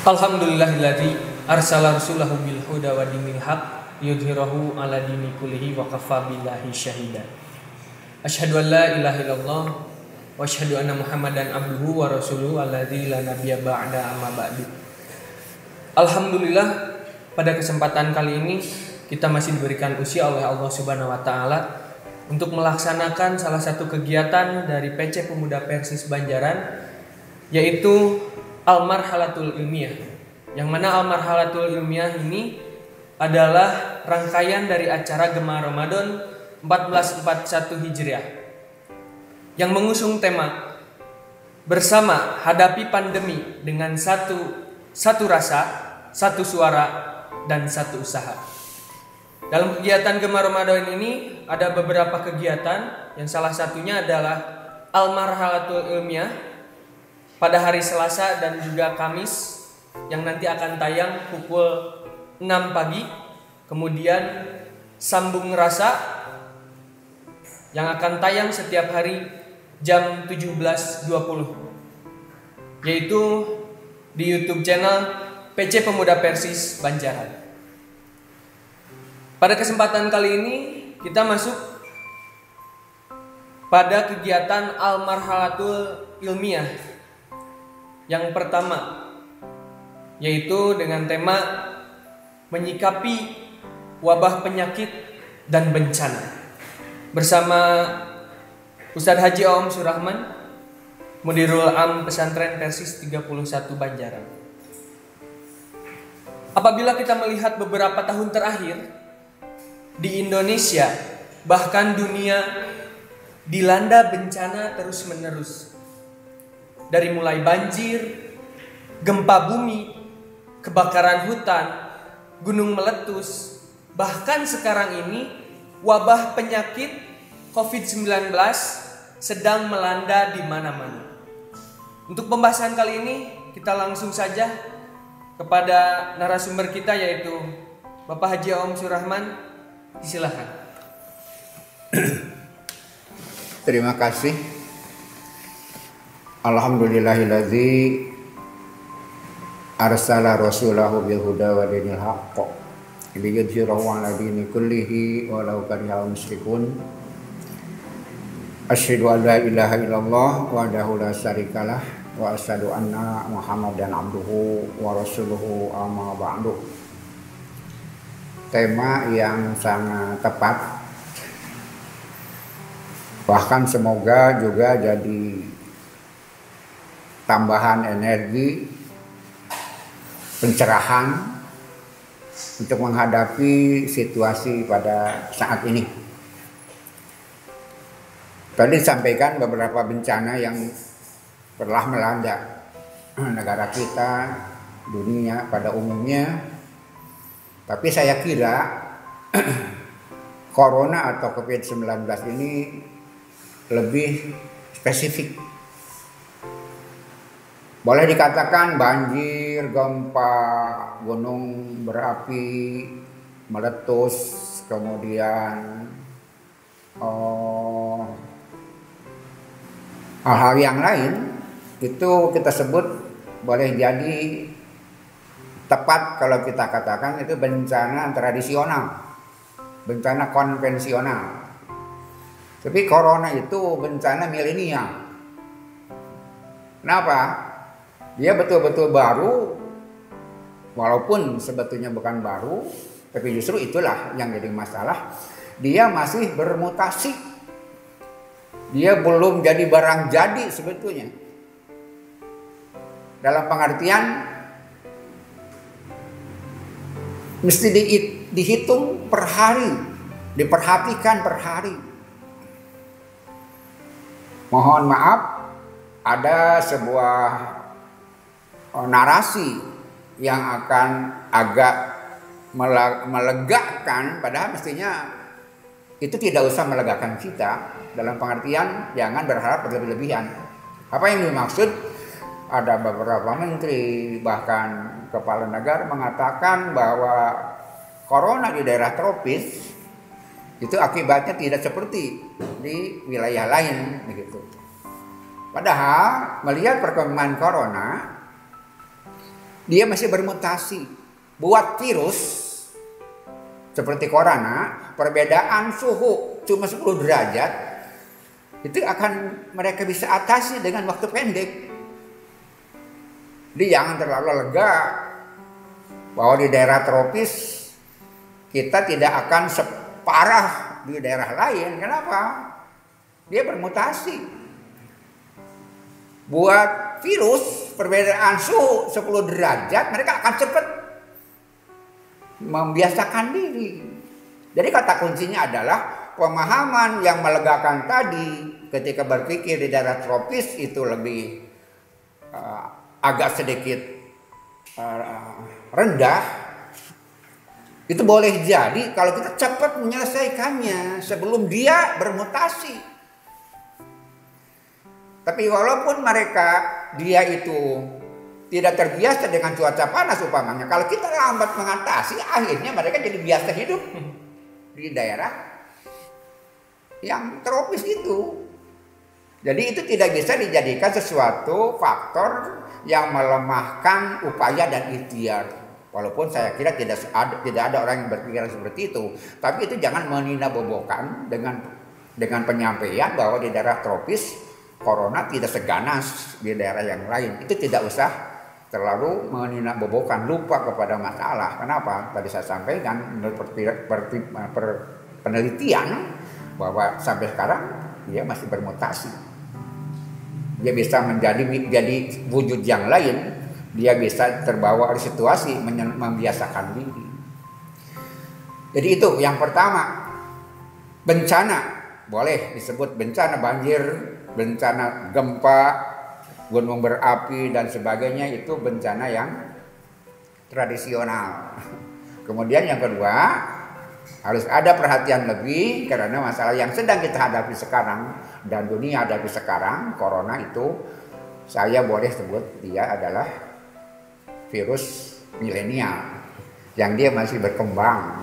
Alhamdulillahilladzi arsala rasulahu bil huda wa dinil haq yudhhirahu ala dini kullihi wa kafa billahi syahida. Asyhadu an la ilaha illallah wa asyhadu anna Muhammadan abduhu wa rasuluhu alladzi la nabiyya ba'da amma ba'du. Alhamdulillah, pada kesempatan kali ini kita masih diberikan usia oleh Allah Subhanahu wa taala untuk melaksanakan salah satu kegiatan dari PC Pemuda Persis Banjaran, yaitu Al-Marhalatul Ilmiah. Yang mana Al-Marhalatul Ilmiah ini adalah rangkaian dari acara Gema Ramadan 1441 Hijriah yang mengusung tema bersama hadapi pandemi dengan satu rasa, satu suara, dan satu usaha. Dalam kegiatan Gema Ramadan ini ada beberapa kegiatan, yang salah satunya adalah Al-Marhalatul Ilmiah pada hari Selasa dan juga Kamis yang nanti akan tayang pukul 6 pagi. Kemudian Sambung Rasa yang akan tayang setiap hari jam 17.20, yaitu di YouTube channel PC Pemuda Persis Banjaran. Pada kesempatan kali ini kita masuk pada kegiatan Al-Marhalatul Ilmiah yang pertama, yaitu dengan tema menyikapi wabah penyakit dan bencana bersama Ustadz Haji Aom Surahman, Mudirul Am Pesantren Persis 31 Banjaran. Apabila kita melihat beberapa tahun terakhir di Indonesia, bahkan dunia, dilanda bencana terus-menerus. Dari mulai banjir, gempa bumi, kebakaran hutan, gunung meletus, bahkan sekarang ini wabah penyakit COVID-19 sedang melanda di mana-mana. Untuk pembahasan kali ini kita langsung saja kepada narasumber kita, yaitu Bapak Haji Aom Surahman. Silakan. Terima kasih. Alhamdulillahilladzi arsala rasulahu bil huda wa dinil haqq liyudhhirahu 'ala dini kullihi walau karihal musyrikun. Asyhadu an la ilaha illallah wahdahu la syarikalah wa asyhadu anna Muhammadan abduhu wa rasuluhu amma ba'du. Tema yang sangat tepat, bahkan semoga juga jadi tambahan energi, pencerahan untuk menghadapi situasi pada saat ini. Tadi disampaikan beberapa bencana yang telah melanda negara kita, dunia pada umumnya. Tapi saya kira Corona atau COVID-19 ini lebih spesifik. Boleh dikatakan banjir, gempa, gunung berapi, meletus, kemudian hal-hal yang lain itu kita sebut boleh jadi tepat kalau kita katakan itu bencana tradisional, bencana konvensional. Tapi corona itu bencana milenial. Kenapa? Dia betul-betul baru, walaupun sebetulnya bukan baru, tapi justru itulah yang jadi masalah. Dia masih bermutasi. Dia belum jadi barang jadi sebetulnya. Dalam pengertian mesti dihitung per hari, diperhatikan per hari. Mohon maaf, ada sebuah narasi yang akan agak melegakan, padahal mestinya itu tidak usah melegakan kita. Dalam pengertian jangan berharap berlebih-lebihan. Apa yang dimaksud? Ada beberapa menteri, bahkan kepala negara mengatakan bahwa corona di daerah tropis itu akibatnya tidak seperti di wilayah lain begitu. Padahal melihat perkembangan corona dia masih bermutasi. Buat virus seperti corona, perbedaan suhu cuma 10 derajat, itu akan mereka bisa atasi dengan waktu pendek. Jadi jangan terlalu lega bahwa di daerah tropis kita tidak akan separah di daerah lain. Kenapa? Dia bermutasi. Buat virus perbedaan suhu 10 derajat, mereka akan cepat membiasakan diri. Jadi kata kuncinya adalah pemahaman yang melegakan tadi ketika berpikir di daerah tropis itu lebih agak sedikit rendah. Itu boleh jadi kalau kita cepat menyelesaikannya sebelum dia bermutasi. Tapi walaupun dia itu tidak terbiasa dengan cuaca panas umpamanya, kalau kita lambat mengatasi, akhirnya mereka jadi biasa hidup di daerah yang tropis itu. Jadi itu tidak bisa dijadikan sesuatu faktor yang melemahkan upaya dan ikhtiar. Walaupun saya kira tidak ada orang yang berpikiran seperti itu, tapi itu jangan meninabobokan dengan penyampaian bahwa di daerah tropis corona tidak seganas di daerah yang lain. Itu tidak usah terlalu meninabobokan, lupa kepada masalah. Kenapa? Tadi saya sampaikan menurut penelitian bahwa sampai sekarang dia masih bermutasi. Dia bisa menjadi wujud yang lain. Dia bisa terbawa oleh situasi, membiasakan diri. Jadi itu yang pertama. Bencana, boleh disebut bencana banjir, bencana gempa, gunung berapi dan sebagainya, itu bencana yang tradisional. Kemudian yang kedua, harus ada perhatian lebih karena masalah yang sedang kita hadapi sekarang dan dunia hadapi sekarang, corona itu saya boleh sebut dia adalah virus milenial yang dia masih berkembang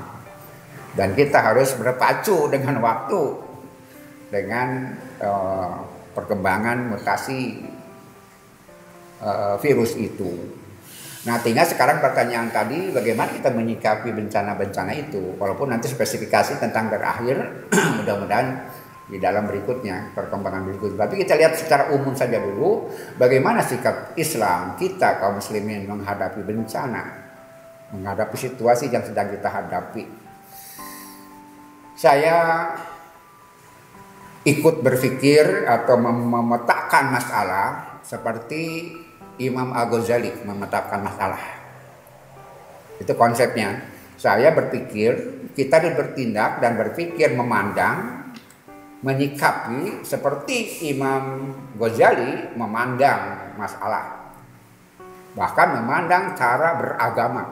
dan kita harus berpacu dengan waktu, dengan perkembangan mutasi virus itu. Nah, tinggal sekarang pertanyaan tadi, bagaimana kita menyikapi bencana-bencana itu, walaupun nanti spesifikasi tentang terakhir mudah-mudahan di dalam berikutnya, perkembangan berikutnya. Tapi kita lihat secara umum saja dulu, bagaimana sikap Islam kita kaum muslimin menghadapi bencana, menghadapi situasi yang sedang kita hadapi. Saya ikut berpikir atau memetakan masalah seperti Imam Al-Ghazali memetakan masalah. Itu konsepnya. Saya berpikir, kita bertindak dan berpikir, memandang, menyikapi seperti Imam Ghazali memandang masalah. Bahkan memandang cara beragama.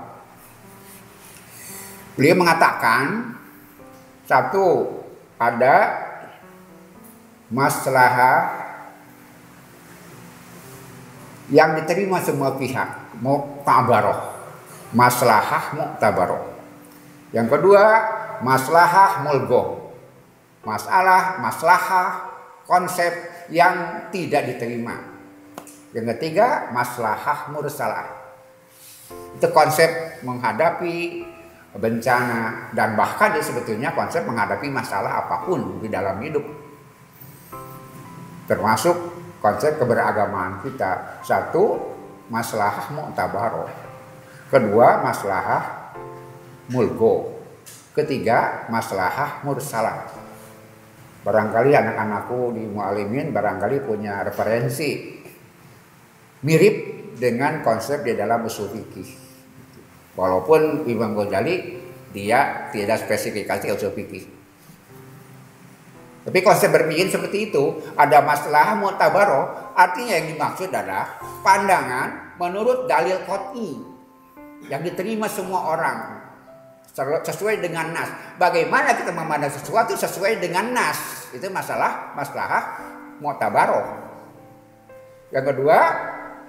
Beliau mengatakan, satu, ada maslahah yang diterima semua pihak, mu'tabaroh. Maslahah mu'tabaroh. Yang kedua, maslahah mulgoh. Maslahah konsep yang tidak diterima. Yang ketiga, maslahah mursalah. Itu konsep menghadapi bencana dan bahkan sebetulnya konsep menghadapi masalah apapun di dalam hidup. Termasuk konsep keberagamaan kita. Satu, maslahah mu'tabaroh. Kedua, maslahah mulgo. Ketiga, maslahah mursalah. Barangkali anak-anakku di Mu'alimin barangkali punya referensi mirip dengan konsep di dalam usul fikih. Walaupun Imam Ghazali dia tidak spesifikasi usul fikih. Tapi konsep berpikir seperti itu, ada maslahah mu'tabaroh, artinya yang dimaksud adalah pandangan menurut dalil qat'i yang diterima semua orang sesuai dengan nas. Bagaimana kita memandang sesuatu sesuai dengan nas, itu maslahah mu'tabaroh. Yang kedua,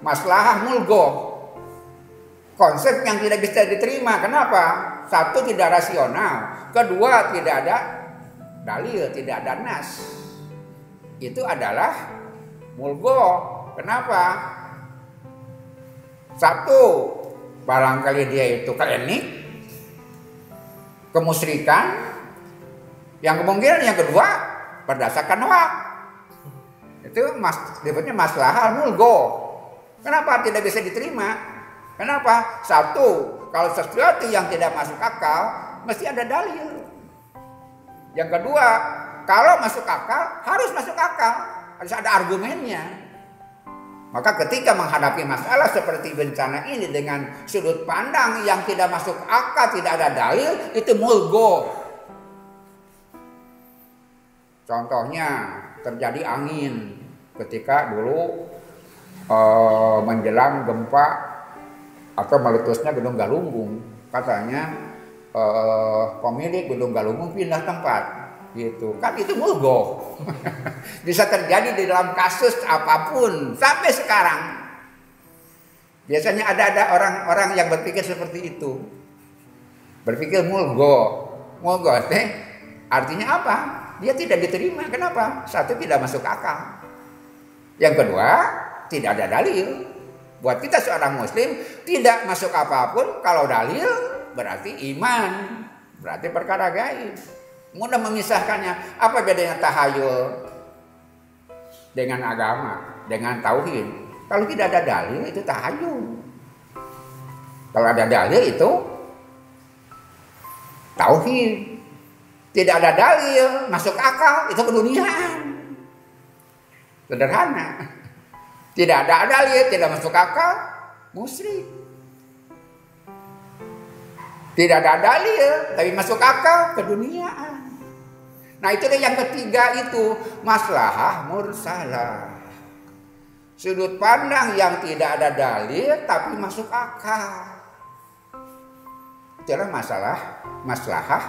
maslahah mulgo, konsep yang tidak bisa diterima. Kenapa? Satu, tidak rasional. Kedua, tidak ada dalil, tidak ada nas. Itu adalah mulgo. Kenapa? Satu, barangkali dia itu klinik, kemusyrikan, yang kemungkinan yang kedua berdasarkan wak. Itu disebutnya maslahah mulgo. Kenapa tidak bisa diterima? Kenapa? Satu, kalau sesuatu yang tidak masuk akal mesti ada dalil. Yang kedua, kalau masuk akal harus masuk akal, harus ada argumennya. Maka ketika menghadapi masalah seperti bencana ini dengan sudut pandang yang tidak masuk akal, tidak ada dalil, itu mulgo. Contohnya terjadi angin ketika dulu menjelang gempa atau meletusnya Gunung Galunggung. Katanya pemilik Gunung Galunggung pindah tempat. Gitu kan, itu mulgo. Bisa terjadi di dalam kasus apapun sampai sekarang. Biasanya ada orang-orang yang berpikir seperti itu, berpikir mulgo artinya apa? Dia tidak diterima. Kenapa? Satu, tidak masuk akal. Yang kedua, tidak ada dalil. Buat kita seorang muslim tidak masuk apapun kalau dalil berarti iman, berarti perkara gaib. Mudah memisahkannya. Apa bedanya tahayul dengan agama, dengan tauhid? Kalau tidak ada dalil itu tahayul. Kalau ada dalil itu tauhid. Tidak ada dalil, masuk akal, itu keduniaan. Sederhana. Tidak ada dalil, tidak masuk akal, musyrik. Tidak ada dalil, tapi masuk akal, keduniaan. Nah itu yang ketiga itu maslahah mursalah. Sudut pandang yang tidak ada dalil tapi masuk akal. Itulah maslahah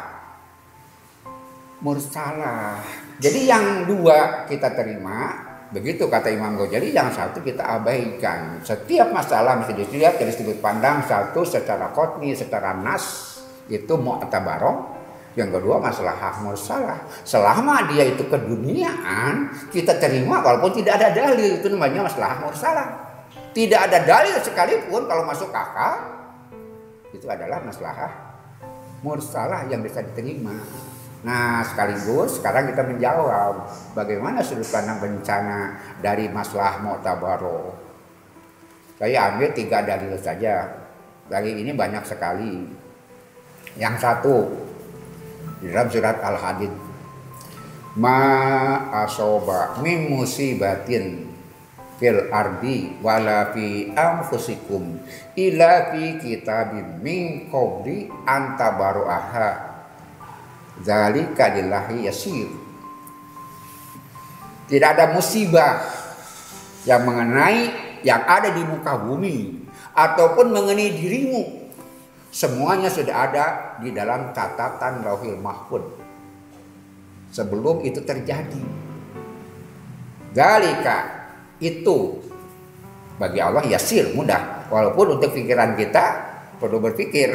mursalah. Jadi yang dua kita terima, begitu kata Imam Ghazali, yang satu kita abaikan. Setiap masalah mesti dilihat dari sudut pandang, satu secara qotni, secara nas, itu mu'tabaroh. Yang kedua maslahah mursalah. Selama dia itu keduniaan, kita terima walaupun tidak ada dalil, itu namanya maslahah mursalah. Tidak ada dalil sekalipun kalau masuk akal, itu adalah maslahah mursalah yang bisa diterima. Nah sekaligus sekarang kita menjawab bagaimana sudut pandang bencana dari maslahah mu'tabaroh. Saya ambil 3 dalil saja. Dalil ini banyak sekali. Yang satu di dalam surat Al-Hadid, ma asoba min musibatin fil ardi wala fi anfusikum illa fi kitabim min qabli an tabaru'aha dzalika lillahi yasir. Tidak ada musibah yang ada di muka bumi ataupun mengenai dirimu, semuanya sudah ada di dalam catatan Lauhil Mahfuz sebelum itu terjadi. Dzalika itu bagi Allah yasir, mudah. Walaupun untuk pikiran kita perlu berpikir.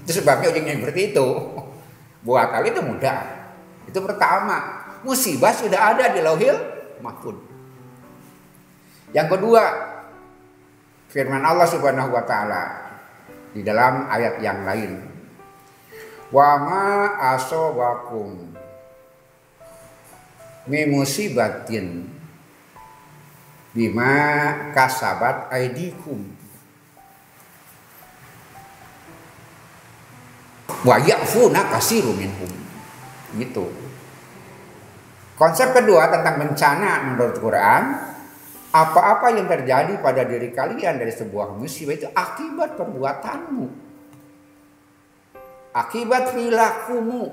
Itu sebabnya ujungnya seperti itu. Buat kali itu mudah. Itu pertama, musibah sudah ada di Lauhil Mahfuz. Yang kedua, firman Allah Subhanahu wa taala di dalam ayat yang lain, wa ma asobakum mi musibatin bima kasabat aidikum wa ya'funa katsirun minhum. Gitu. Konsep kedua tentang bencana menurut Quran, apa-apa yang terjadi pada diri kalian dari sebuah musibah itu akibat perbuatanmu, akibat perilakumu.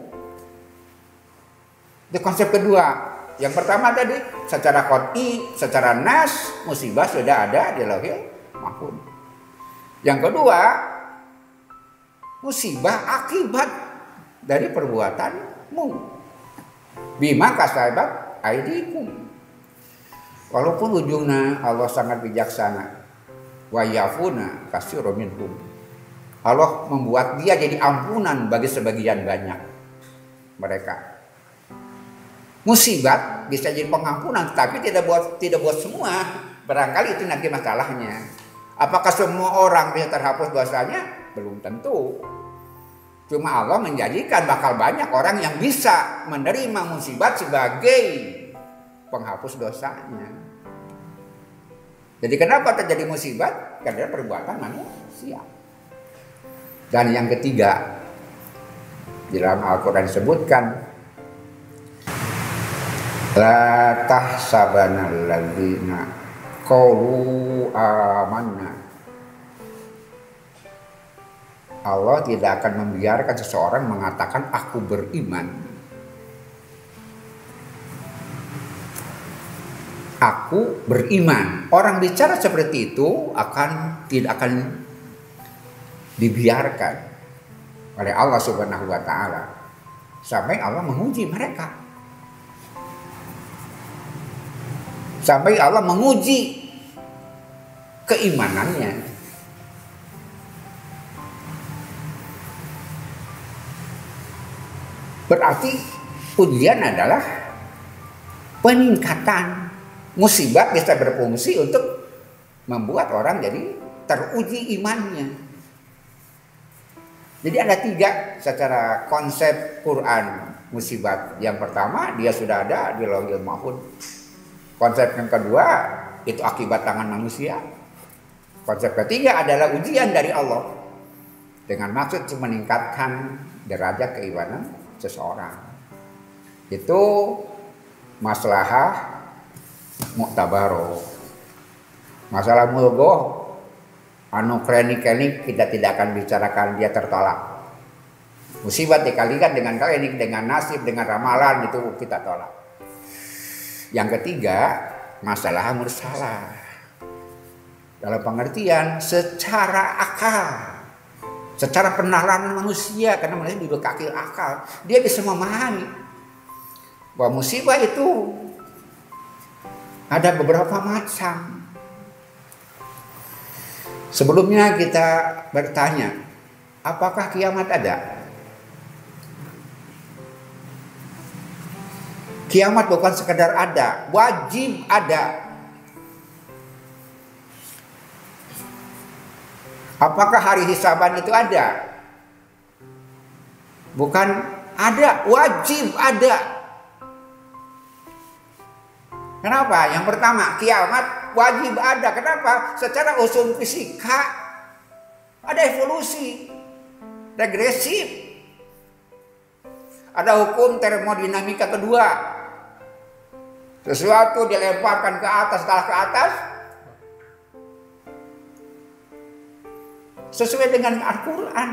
Itu konsep kedua. Yang pertama tadi secara qot'i, secara nas, musibah sudah ada di Lauhil Mahfuz. Yang kedua, musibah akibat dari perbuatanmu. Bima kasabat aidikum. Walaupun ujungnya Allah sangat bijaksana. Wa yafuna katsirun minhum. Allah membuat dia jadi ampunan bagi sebagian banyak mereka. Musibat bisa jadi pengampunan, tapi tidak buat semua. Barangkali itu nanti masalahnya. Apakah semua orang bisa terhapus dosanya? Belum tentu. Cuma Allah menjanjikan bakal banyak orang yang bisa menerima musibat sebagai penghapus dosanya. Jadi kenapa terjadi musibat? Karena perbuatan manusia. Dan yang ketiga, di dalam Al-Quran disebutkan, la tahsabanal ladzina qalu amanna. Allah tidak akan membiarkan seseorang mengatakan aku beriman. Aku beriman. Orang bicara seperti itu tidak akan dibiarkan oleh Allah Subhanahu wa taala sampai Allah menguji mereka. Sampai Allah menguji keimanannya. Berarti ujian adalah peningkatan. Musibat bisa berfungsi untuk membuat orang jadi teruji imannya. Jadi ada 3 secara konsep Quran musibat. Yang pertama, dia sudah ada di Lauhul Mahfuz. Konsep yang kedua, itu akibat tangan manusia. Konsep ketiga adalah ujian dari Allah dengan maksud meningkatkan derajat keimanan seseorang. Itu maslahah mu'tabaro. Masalah mulgoh anu klinik kita tidak akan bicarakan, dia tertolak. Musibat dikalikan dengan klinik, dengan nasib, dengan ramalan, itu kita tolak. Yang ketiga, masalah mursalah. Dalam pengertian secara akal, secara penalaran manusia, karena manusia dibekali akal, dia bisa memahami bahwa musibah itu ada beberapa macam. Sebelumnya kita bertanya, apakah kiamat ada? Kiamat bukan sekedar ada, wajib ada. Apakah hari hisaban itu ada? Bukan ada, wajib ada. Kenapa? Yang pertama, kiamat wajib ada. Kenapa? Secara usul fisika ada evolusi regresif. Ada hukum termodinamika kedua. Sesuatu dilemparkan ke atas, setelah ke atas sesuai dengan Al-Quran.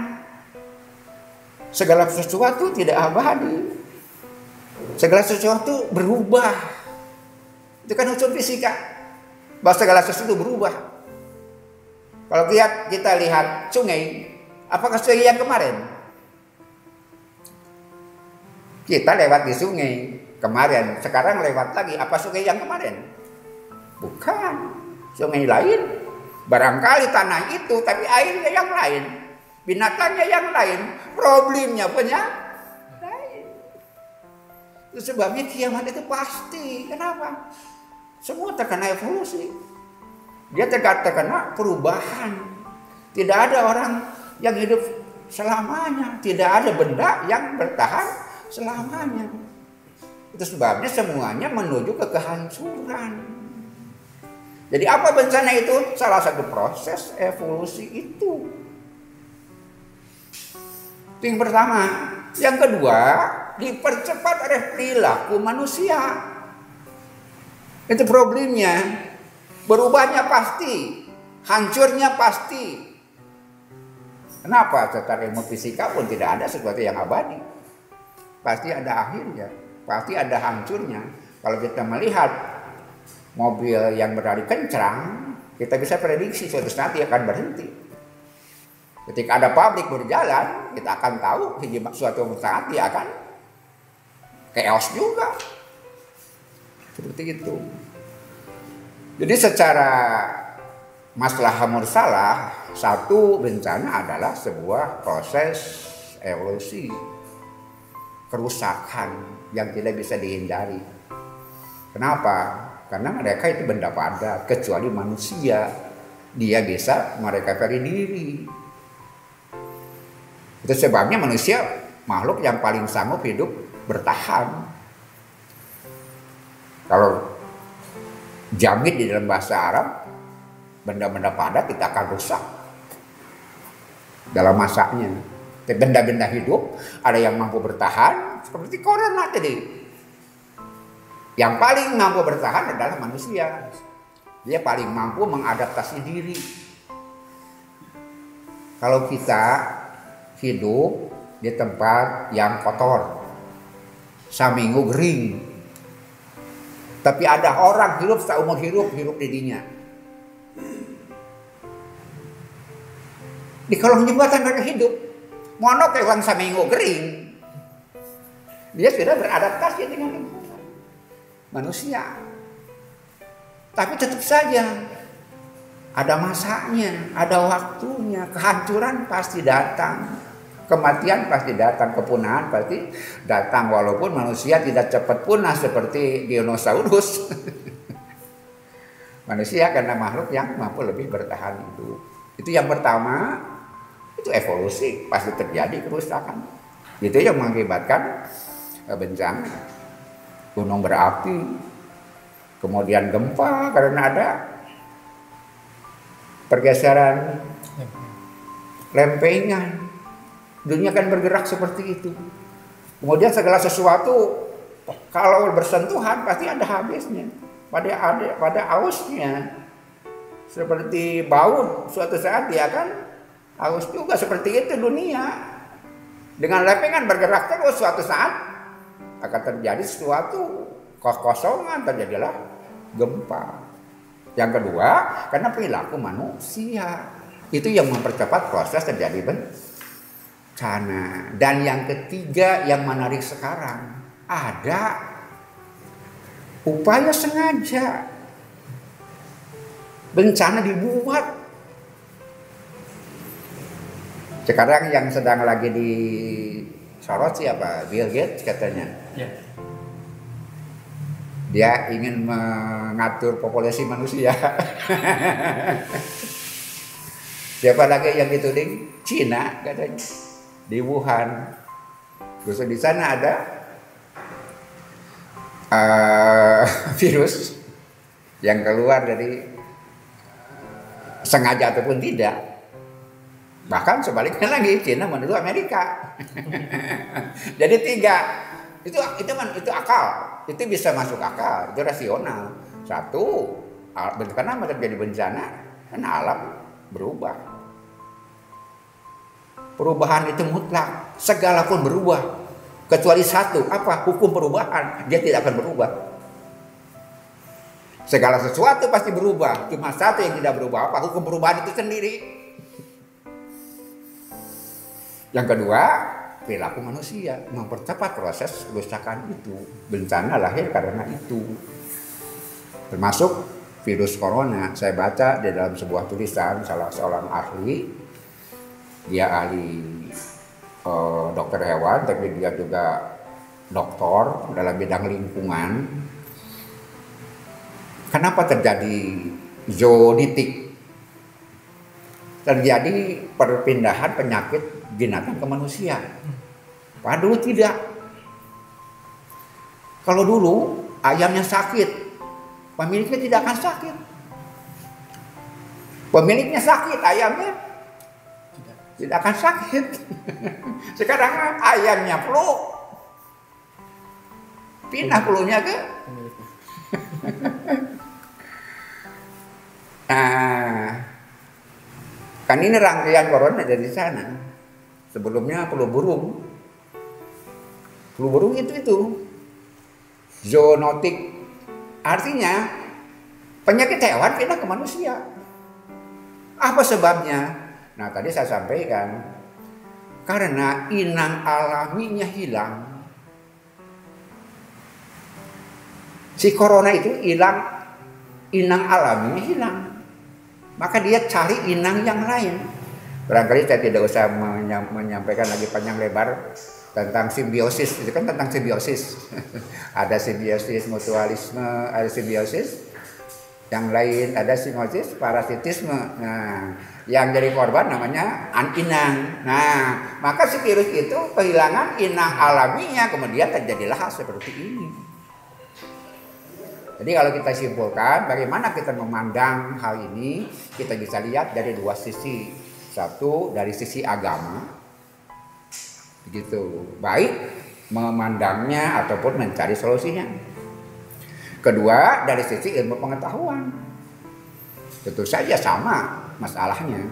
Segala sesuatu tidak abadi. Segala sesuatu berubah. Itu kan usul fisika, bahwa segala sesuatu berubah. Kalau kita lihat sungai, apakah sungai yang kemarin? Kita lewat di sungai kemarin, sekarang lewat lagi, apa sungai yang kemarin? Bukan, sungai lain. Barangkali tanah itu, tapi airnya yang lain, binatangnya yang lain, problemnya punya lain. Itu sebabnya kiamat itu pasti. Kenapa? Semua terkena evolusi. Dia terkena perubahan. Tidak ada orang yang hidup selamanya. Tidak ada benda yang bertahan selamanya. Itu sebabnya semuanya menuju ke kehancuran. Jadi apa bencana itu? Salah satu proses evolusi itu. Itu yang pertama. Yang kedua, dipercepat oleh perilaku manusia. Itu problemnya. Berubahnya pasti, hancurnya pasti. Kenapa? Secara ilmu fisika pun tidak ada sesuatu yang abadi. Pasti ada akhirnya, pasti ada hancurnya. Kalau kita melihat mobil yang berlari kencang, kita bisa prediksi suatu saat dia akan berhenti. Ketika ada pabrik berjalan, kita akan tahu suatu saat dia akan chaos juga. Seperti itu. Jadi secara maslahah mursalah, satu bencana adalah sebuah proses evolusi, kerusakan yang tidak bisa dihindari. Kenapa? Karena mereka itu benda padat, kecuali manusia. dia bisa merecovery diri. Itu sebabnya manusia makhluk yang paling sanggup hidup bertahan. Kalau jamit di dalam bahasa Arab, benda-benda padat kita akan rusak dalam masanya. Benda-benda hidup ada yang mampu bertahan, seperti corona tadi. Yang paling mampu bertahan adalah manusia. Dia paling mampu mengadaptasi diri. Kalau kita hidup di tempat yang kotor, saminggu kering, tapi ada orang hidup seumur hidup di dinya. Di kolong jembatan mereka hidup, mono kewan saminggu kering. Dia sudah beradaptasi dengan lingkungan manusia. Tapi tetap saja ada masanya, ada waktunya. Kehancuran pasti datang, kematian pasti datang, kepunahan pasti datang. Walaupun manusia tidak cepat punah seperti dinosaurus. Manusia karena makhluk yang mampu lebih bertahan hidup. Itu yang pertama, itu evolusi, pasti terjadi kerusakan. Itu yang mengakibatkan bencana, gunung berapi, kemudian gempa karena ada pergeseran lempengan. Dunia kan bergerak seperti itu. Kemudian segala sesuatu kalau bersentuhan pasti ada habisnya, pada ausnya. Seperti baut, suatu saat dia akan aus juga. Seperti itu dunia. Dengan lempengan bergerak terus, suatu saat akan terjadi sesuatu kekosongan, terjadilah gempa. Yang kedua, karena perilaku manusia. Itu yang mempercepat proses terjadi bencana. Dan yang ketiga yang menarik sekarang, ada upaya sengaja. Bencana dibuat. Sekarang yang sedang lagi disorot siapa? Bill Gates katanya. Ya. Dia ingin mengatur populasi manusia. Siapa lagi yang dituding? Cina katanya. Di Wuhan. Terus di sana ada virus yang keluar dari sengaja ataupun tidak. Bahkan sebaliknya lagi, Cina menuduh Amerika. Jadi tiga. Itu akal. Itu bisa masuk akal, itu rasional. Satu, karena terjadi bencana, kan alam berubah. Perubahan itu mutlak, segala pun berubah. Kecuali satu, apa? Hukum perubahan, dia tidak akan berubah. Segala sesuatu pasti berubah, cuma satu yang tidak berubah, apa? Hukum perubahan itu sendiri. Yang kedua, perilaku manusia mempercepat proses kerusakan itu. Bencana lahir karena itu. Termasuk virus corona. Saya baca di dalam sebuah tulisan salah seorang ahli. Dia ahli dokter hewan, tapi dia juga doktor dalam bidang lingkungan. Kenapa terjadi zoonotik? Terjadi perpindahan penyakit binatang ke manusia. Padahal dulu tidak. Kalau dulu ayamnya sakit, pemiliknya tidak akan sakit. Pemiliknya sakit, ayamnya tidak akan sakit. Sekarang ayamnya flu, pindah flunya ke kan ini rangkaian corona dari sana. Sebelumnya flu burung. Flu burung itu zoonotik. Artinya penyakit hewan pindah ke manusia. Apa sebabnya? Nah, tadi saya sampaikan. Karena inang alaminya hilang. Si corona itu hilang, inang alaminya hilang. Maka dia cari inang yang lain. Barangkali saya tidak usah menyampaikan lagi panjang lebar tentang simbiosis. Itu kan tentang simbiosis. Ada simbiosis mutualisme, ada simbiosis Yang lain ada simosis, parasitisme. Nah, yang jadi korban namanya inang. Nah, maka si virus itu kehilangan inang alaminya, kemudian terjadilah hal seperti ini. Jadi kalau kita simpulkan bagaimana kita memandang hal ini, kita bisa lihat dari dua sisi. Satu dari sisi agama, begitu, baik memandangnya ataupun mencari solusinya. Kedua, dari sisi ilmu pengetahuan. Tentu saja sama masalahnya.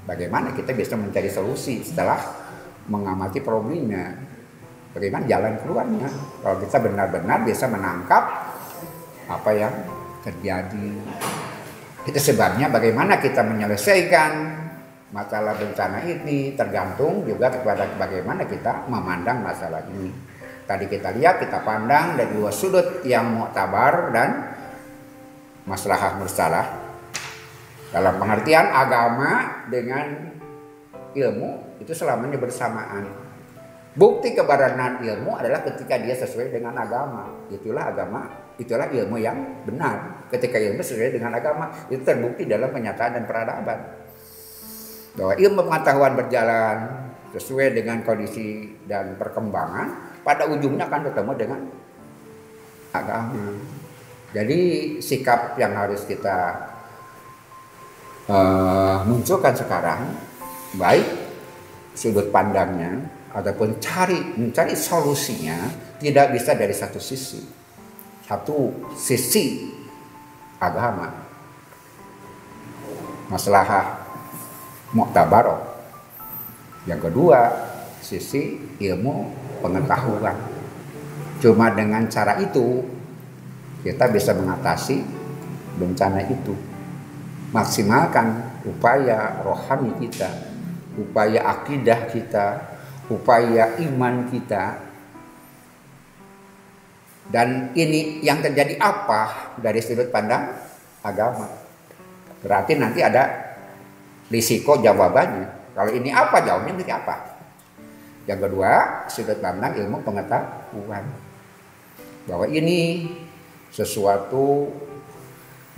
Bagaimana kita bisa mencari solusi setelah mengamati problemnya. Bagaimana jalan keluarnya. Kalau kita benar-benar bisa menangkap apa yang terjadi. Itu sebabnya bagaimana kita menyelesaikan masalah bencana ini tergantung juga kepada bagaimana kita memandang masalah ini. Tadi kita lihat, kita pandang dari dua sudut yang muktabar dan maslahah mursalah. Dalam pengertian agama dengan ilmu itu selamanya bersamaan. Bukti kebenaran ilmu adalah ketika dia sesuai dengan agama. Itulah agama, itulah ilmu yang benar. Ketika ilmu sesuai dengan agama, itu terbukti dalam kenyataan dan peradaban. Bahwa ilmu pengetahuan berjalan sesuai dengan kondisi dan perkembangan, pada ujungnya akan ketemu dengan agama. Jadi sikap yang harus kita munculkan sekarang, baik sudut pandangnya ataupun mencari solusinya, tidak bisa dari satu sisi. Satu sisi agama, maslahah muktabaroh. Yang kedua, sisi ilmu pengetahuan. Cuma dengan cara itu kita bisa mengatasi bencana itu. Maksimalkan upaya rohani kita, upaya akidah kita, upaya iman kita. Dan ini yang terjadi apa dari sudut pandang agama? Berarti nanti ada risiko jawabannya. Kalau ini apa, jawabnya nanti apa? Yang kedua, sudut pandang ilmu pengetahuan. Bahwa ini sesuatu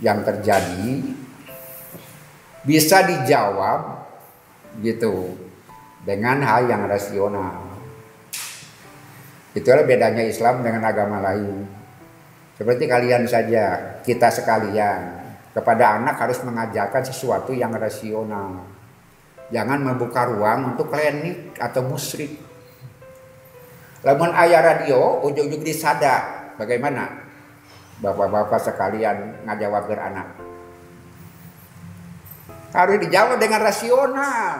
yang terjadi bisa dijawab gitu dengan hal yang rasional. Itulah bedanya Islam dengan agama lain. Seperti kalian saja, kita sekalian, kepada anak harus mengajarkan sesuatu yang rasional. Jangan membuka ruang untuk klinik atau musyrik. Lamun ayah radio, ujung-ujung disada. Bagaimana? Bapak-bapak sekalian ngajawab ke anak. Harus dijawab dengan rasional.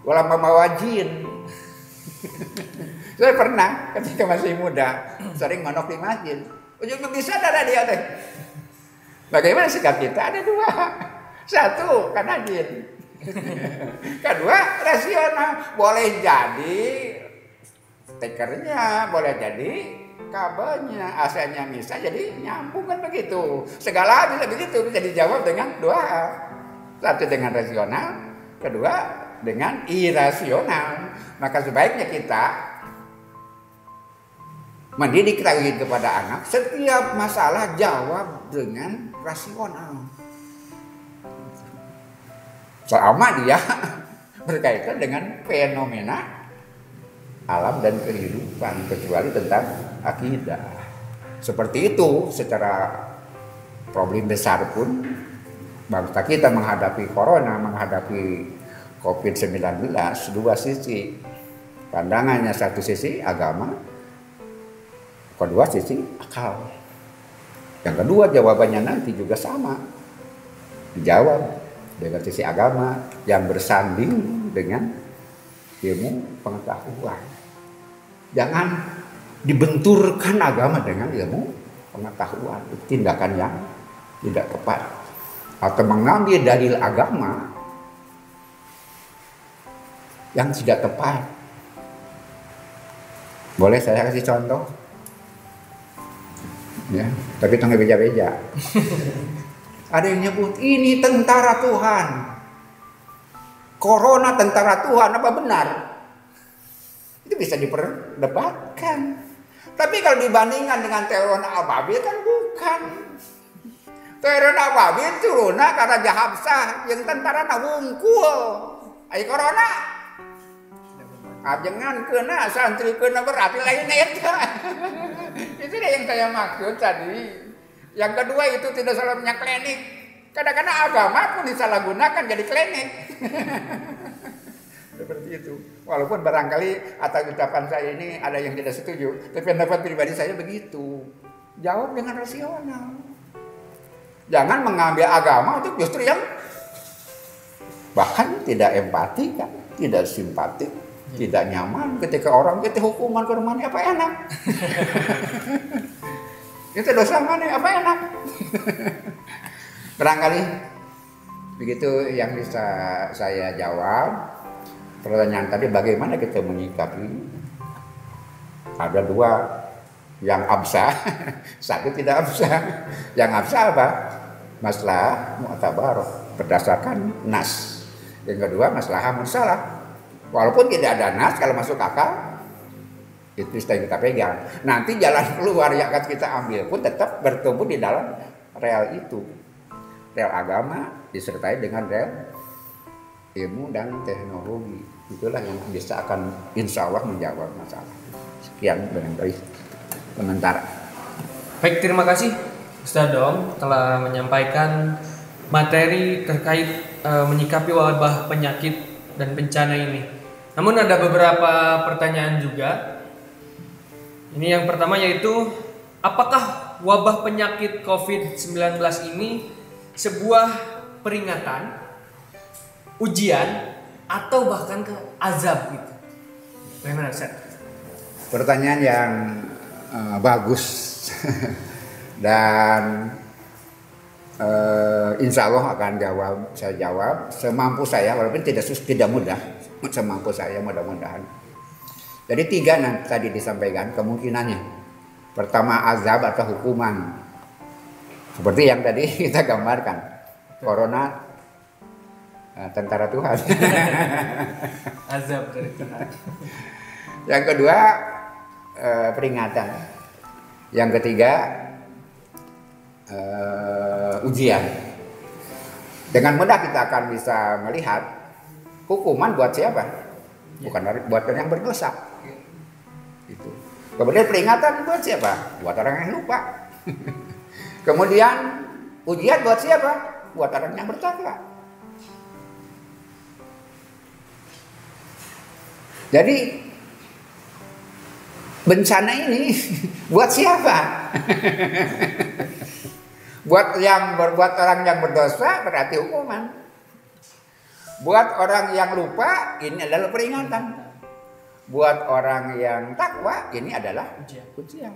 Walau mawajin. Saya pernah ketika masih muda sering monok di masjid. Ujung-ujung disada radio teh. Bagaimana sikap kita? Ada dua. Satu, karena jin. Kedua, rasional. Boleh jadi stekernya, boleh jadi kabelnya, AC-nya bisa jadi nyambung kan begitu. Segala bisa begitu, bisa dijawab dengan dua hal. Satu dengan rasional, kedua dengan irasional. Maka sebaiknya kita mendidik tauhid kepada anak, setiap masalah jawab dengan rasional. Selama dia berkaitan dengan fenomena alam dan kehidupan, kecuali tentang akidah. Seperti itu secara problem besar pun bangsa kita menghadapi corona, menghadapi COVID-19, dua sisi. Pandangannya satu sisi agama, kedua sisi akal. Yang kedua jawabannya nanti juga sama. Dijawab dengan sisi agama yang bersanding dengan ilmu pengetahuan. Jangan dibenturkan agama dengan ilmu pengetahuan. Itu tindakan yang tidak tepat. Atau mengambil dalil agama yang tidak tepat. Boleh saya kasih contoh? Ya, tapi tengah beja-beja. Ada yang nyebut ini tentara Tuhan. Corona tentara Tuhan, apa benar? Itu bisa diperdebatkan. Tapi kalau dibandingkan dengan teroris ababil kan bukan. Turuna babi turuna karena Habsah yang tentara na wungkul. Ai corona. Ajengan kena santri kena berarti lain eta. Itu yang saya maksud tadi. Yang kedua itu tidak salah punya klinik. Kadang-kadang agama pun disalahgunakan jadi klinik. Seperti itu. Walaupun barangkali atas ucapan saya ini ada yang tidak setuju, tapi pendapat pribadi saya begitu. Jawab dengan rasional. Jangan mengambil agama untuk justru yang bahkan tidak empati kan, tidak simpatik, tidak nyaman ketika orang kita hukuman ke rumahnya apa enak. Itu dosa mana apa enak. Barangkali begitu yang bisa saya jawab. Pertanyaan tadi bagaimana kita menyikapi? Ada dua, yang absah, satu tidak absah. Yang absah apa? Masalah mu'tabarah berdasarkan nas. Yang kedua masalah mursalah. Walaupun tidak ada nas, kalau masuk akal itu sudah kita pegang. Nanti jalan keluar yang akan kita ambil pun tetap bertumbuh di dalam real itu. Real agama disertai dengan real ilmu dan teknologi. Itulah yang bisa akan insya Allah menjawab masalah. Sekian dari sementara. Baik, terima kasih Ustaz Dom telah menyampaikan materi terkait menyikapi wabah penyakit dan bencana ini. Namun ada beberapa pertanyaan juga. Ini yang pertama yaitu, apakah wabah penyakit COVID-19 ini sebuah peringatan, ujian, atau bahkan ke azab gitu? Bagaimana Ustaz? Pertanyaan yang bagus dan insya Allah akan saya jawab semampu saya, walaupun tidak mudah, semampu saya mudah-mudahan. Jadi 3 tadi disampaikan kemungkinannya. Pertama azab atau hukuman, seperti yang tadi kita gambarkan, corona tentara Tuhan. Azab dari Tuhan. Yang kedua peringatan. Yang ketiga ujian. Dengan mudah kita akan bisa melihat hukuman buat siapa? Bukan buat orang yang berdosa. Itu. Kemudian peringatan buat siapa? Buat orang yang lupa. Kemudian ujian buat siapa? Buat orang yang bertakwa. Jadi bencana ini buat siapa? Buat orang yang berdosa berarti hukuman. Buat orang yang lupa ini adalah peringatan. Buat orang yang takwa ini adalah ujian.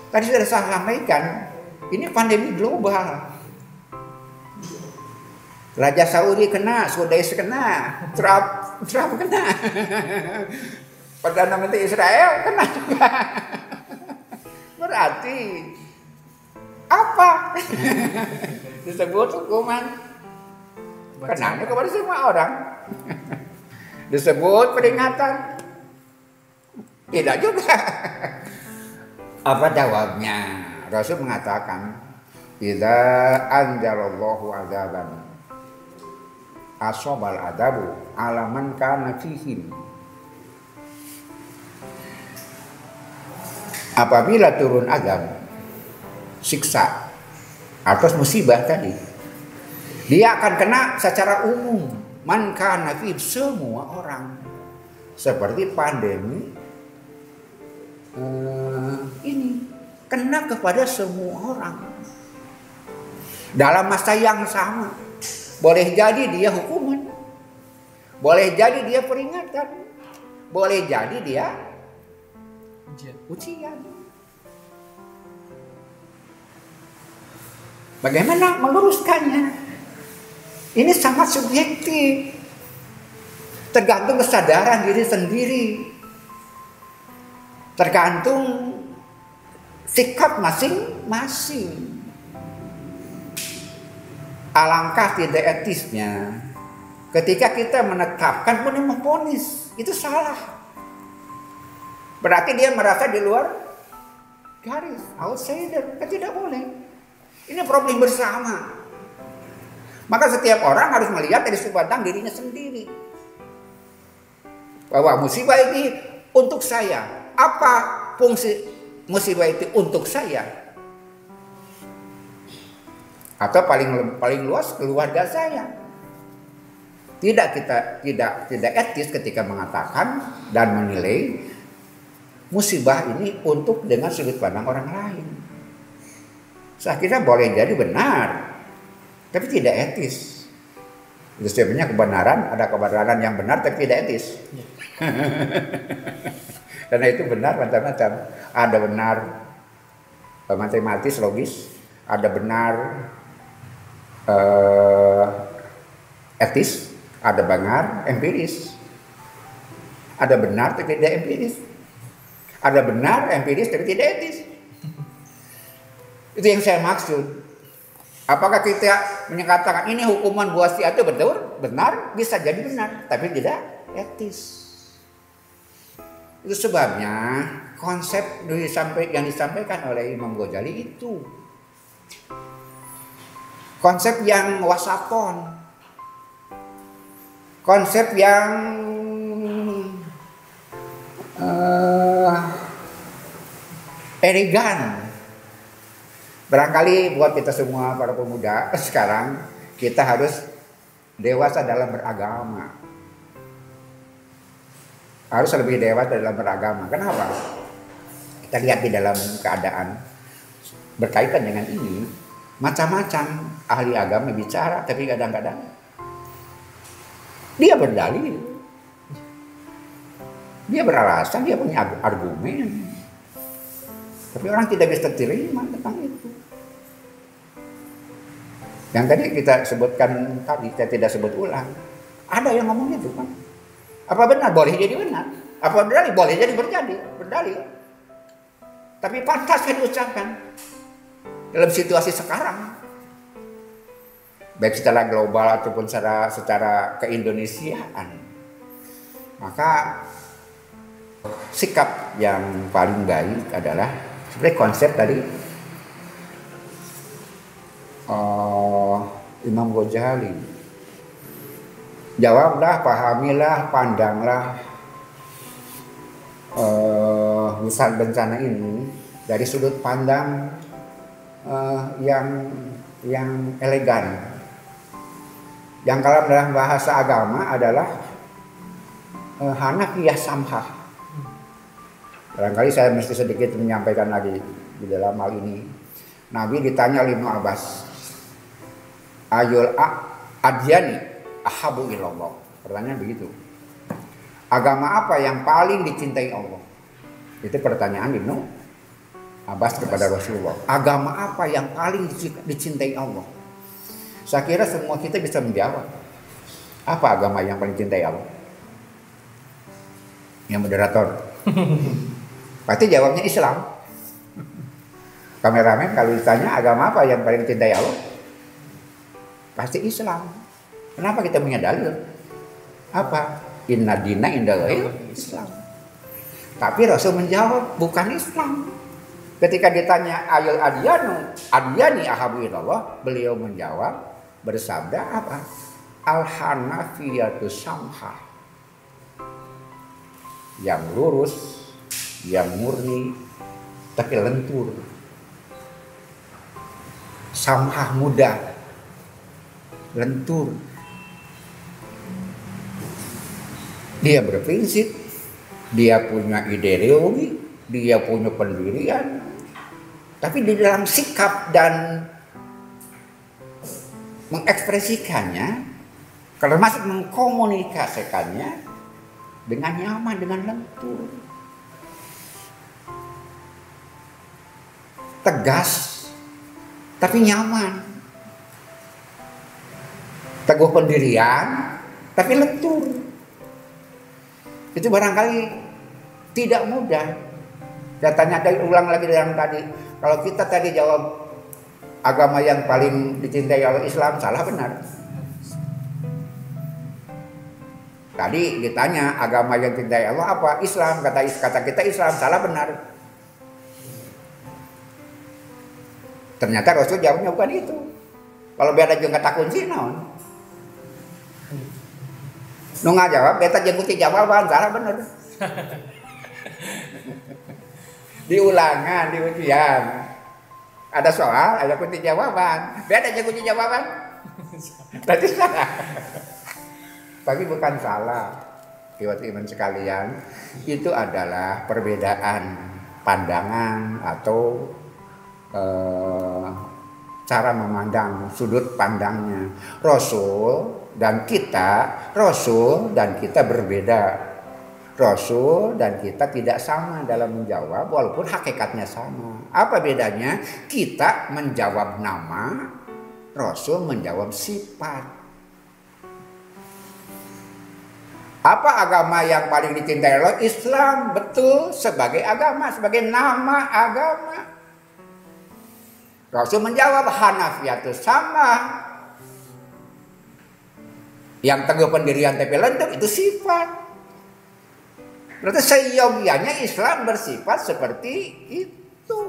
Tadi sudah saya sampaikan, ini pandemi global. Raja Saudi kena, Sudais kena, Trump kena. Perdana Menteri Israel kena juga. Berarti apa? Disebut hukuman. Kenanya kepada semua orang. Disebut peringatan. Tidak juga. Apa jawabnya? Rasul mengatakan, "Idza anzalallahu adzaban asobal adabu alaman kana fihim." Apabila turun azab, siksa atas musibah tadi, dia akan kena secara umum. Man kana fihim, semua orang. Seperti pandemi ini kena kepada semua orang dalam masa yang sama. Boleh jadi dia hukuman, boleh jadi dia peringatan, boleh jadi dia ujian. Bagaimana meluruskannya? Ini sangat subjektif, tergantung kesadaran diri sendiri, tergantung sikap masing-masing. Alangkah tidak etisnya ketika kita menetapkan pun memvonis, itu salah. Berarti dia merasa di luar garis, outsider, kan tidak boleh. Ini problem bersama. Maka setiap orang harus melihat dari sudut pandang dirinya sendiri. Bahwa musibah ini untuk saya. Apa fungsi musibah itu untuk saya? Atau paling luas keluarga saya. Tidak etis ketika mengatakan dan menilai musibah ini untuk dengan sudut pandang orang lain. Saya kira boleh jadi benar, tapi tidak etis. Itu sebenarnya kebenaran, ada kebenaran yang benar tapi tidak etis. Karena itu benar macam-macam. Ada benar matematis, logis, ada benar etis, ada benar empiris. Ada benar tapi tidak empiris. Ada benar empiris tapi tidak etis. Itu yang saya maksud. Apakah kita menyatakan ini hukuman buat si itu benar? Bisa jadi benar, tapi tidak etis. Itu sebabnya konsep yang disampaikan oleh Imam Ghazali itu konsep yang wasaton, konsep yang elegan. Barangkali buat kita semua para pemuda sekarang, kita harus dewasa dalam beragama. Harus lebih dewasa dalam beragama. Kenapa? Kita lihat di dalam keadaan berkaitan dengan ini, macam-macam ahli agama bicara, tapi kadang-kadang dia berdalil, dia beralasan, dia punya argumen, tapi orang tidak bisa terima tentang itu. Yang tadi kita sebutkan tadi, saya tidak sebut ulang, ada yang ngomong itu kan. Apa benar? Boleh jadi benar. Apa berdalil? Boleh jadi berdalil. Tapi pantas diucapkan dalam situasi sekarang, baik secara global ataupun secara keindonesiaan. Maka sikap yang paling baik adalah seperti konsep tadi Imam Ghazali. Jawablah, pahamilah, pandanglah besar bencana ini dari sudut pandang yang elegan. Yang kalau dalam bahasa agama adalah hanafiyah samhah. Barangkali saya mesti sedikit menyampaikan lagi di dalam hal ini. Nabi ditanya oleh Ibnu Abbas, ayul adyani ahabu ilallah. Pertanyaan begitu. Agama apa yang paling dicintai Allah? Itu pertanyaan Ibnu Abbas kepada Rasulullah. Agama apa yang paling dicintai Allah? Saya kira semua kita bisa menjawab. Apa agama yang paling dicintai Allah? Yang moderator. Pasti jawabnya Islam. Kameramen kalau ditanya agama apa yang paling dicintai Allah? Pasti Islam. Kenapa kita punya dalil? Apa? Inna dina indallahi Islam. Tapi Rasul menjawab bukan Islam. Ketika ditanya ayul adyani ahabu ilallah, beliau menjawab bersabda apa? Al-hanafiyatu samhah. Yang lurus, yang murni, tapi lentur. Samhah muda, lentur. Dia berprinsip, dia punya ideologi, dia punya pendirian, tapi di dalam sikap dan mengekspresikannya, kalau masih mengkomunikasikannya dengan nyaman, dengan lentur, tegas, tapi nyaman, teguh pendirian, tapi lentur. Itu barangkali tidak mudah. Saya tanya ulang lagi yang tadi. Kalau kita tadi jawab agama yang paling dicintai oleh Islam, salah benar. Tadi ditanya agama yang dicintai Allah apa? Islam. Kata kita Islam, salah benar. Ternyata Rasul jawabnya bukan itu. Kalau beda jeung kata kunci naon? Nu ngajawab beta jeung kunci jawaban salah bener. Diulangan di ujian. Ada soal, ada kunci jawaban. Beda jeung kunci jawaban. Berarti salah. Tapi bukan salah. Teman-teman sekalian, itu adalah perbedaan pandangan atau cara memandang, sudut pandangnya. Rasul dan kita berbeda. Rasul dan kita tidak sama dalam menjawab walaupun hakikatnya sama. Apa bedanya? Kita menjawab nama, Rasul menjawab sifat. Apa agama yang paling dicintai Allah? Islam, betul, sebagai agama, sebagai nama agama. Rasul menjawab Hanafiyatus sama. Yang teguh pendirian tapi lendek itu sifat. Berarti seyogianya Islam bersifat seperti itu.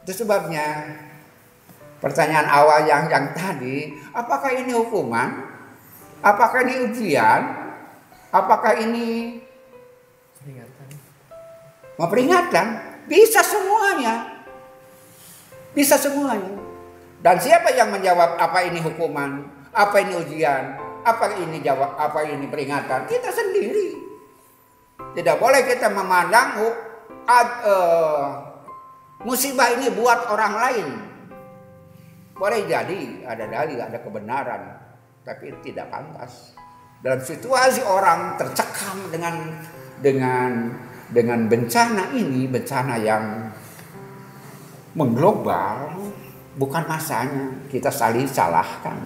Itu sebabnya pertanyaan awal yang tadi, apakah ini hukuman? Apakah ini ujian? Apakah ini peringatan? Bisa semuanya. Bisa semuanya. Dan siapa yang menjawab apa ini hukuman? Apa ini ujian? Apa ini peringatan? Kita sendiri. Tidak boleh kita memandang musibah ini buat orang lain. Boleh jadi ada dalil, ada kebenaran. Tapi tidak pantas. Dalam situasi orang tercekam dengan bencana ini, bencana yang mengglobal, bukan masanya kita saling salahkan,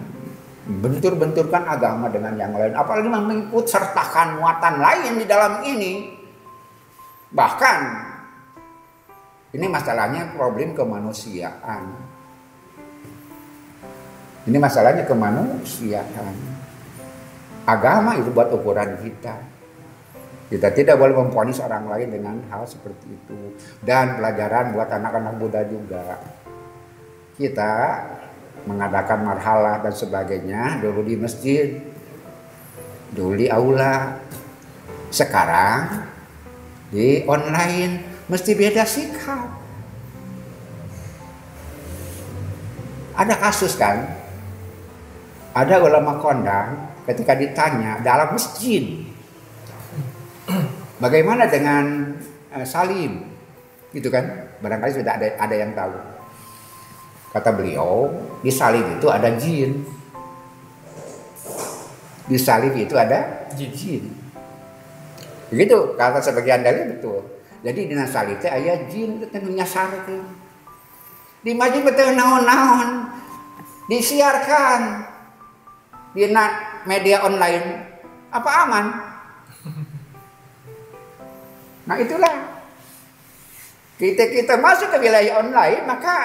bentur-benturkan agama dengan yang lain, apalagi mengikut sertakan muatan lain di dalam ini. Bahkan ini masalahnya problem kemanusiaan. Ini masalahnya kemanusiaan. Agama itu buat ukuran kita. Kita tidak boleh memvonis orang lain dengan hal seperti itu. Dan pelajaran buat anak-anak muda juga. Kita mengadakan marhalah dan sebagainya dulu di masjid, dulu di aula. Sekarang di online mesti beda sikap. Ada kasus kan? Ada ulama kondang ketika ditanya dalam masjid, bagaimana dengan salim, gitu kan? Barangkali sudah ada yang tahu. Kata beliau, di salim itu ada jin. Di salim itu ada jin. Begitu kata sebagian dari betul. Jadi di salim itu aya jin teu nyasarkeun. Di masjid betul naon-naon disiarkan di media online, apa aman? Nah itulah kita masuk ke wilayah online, maka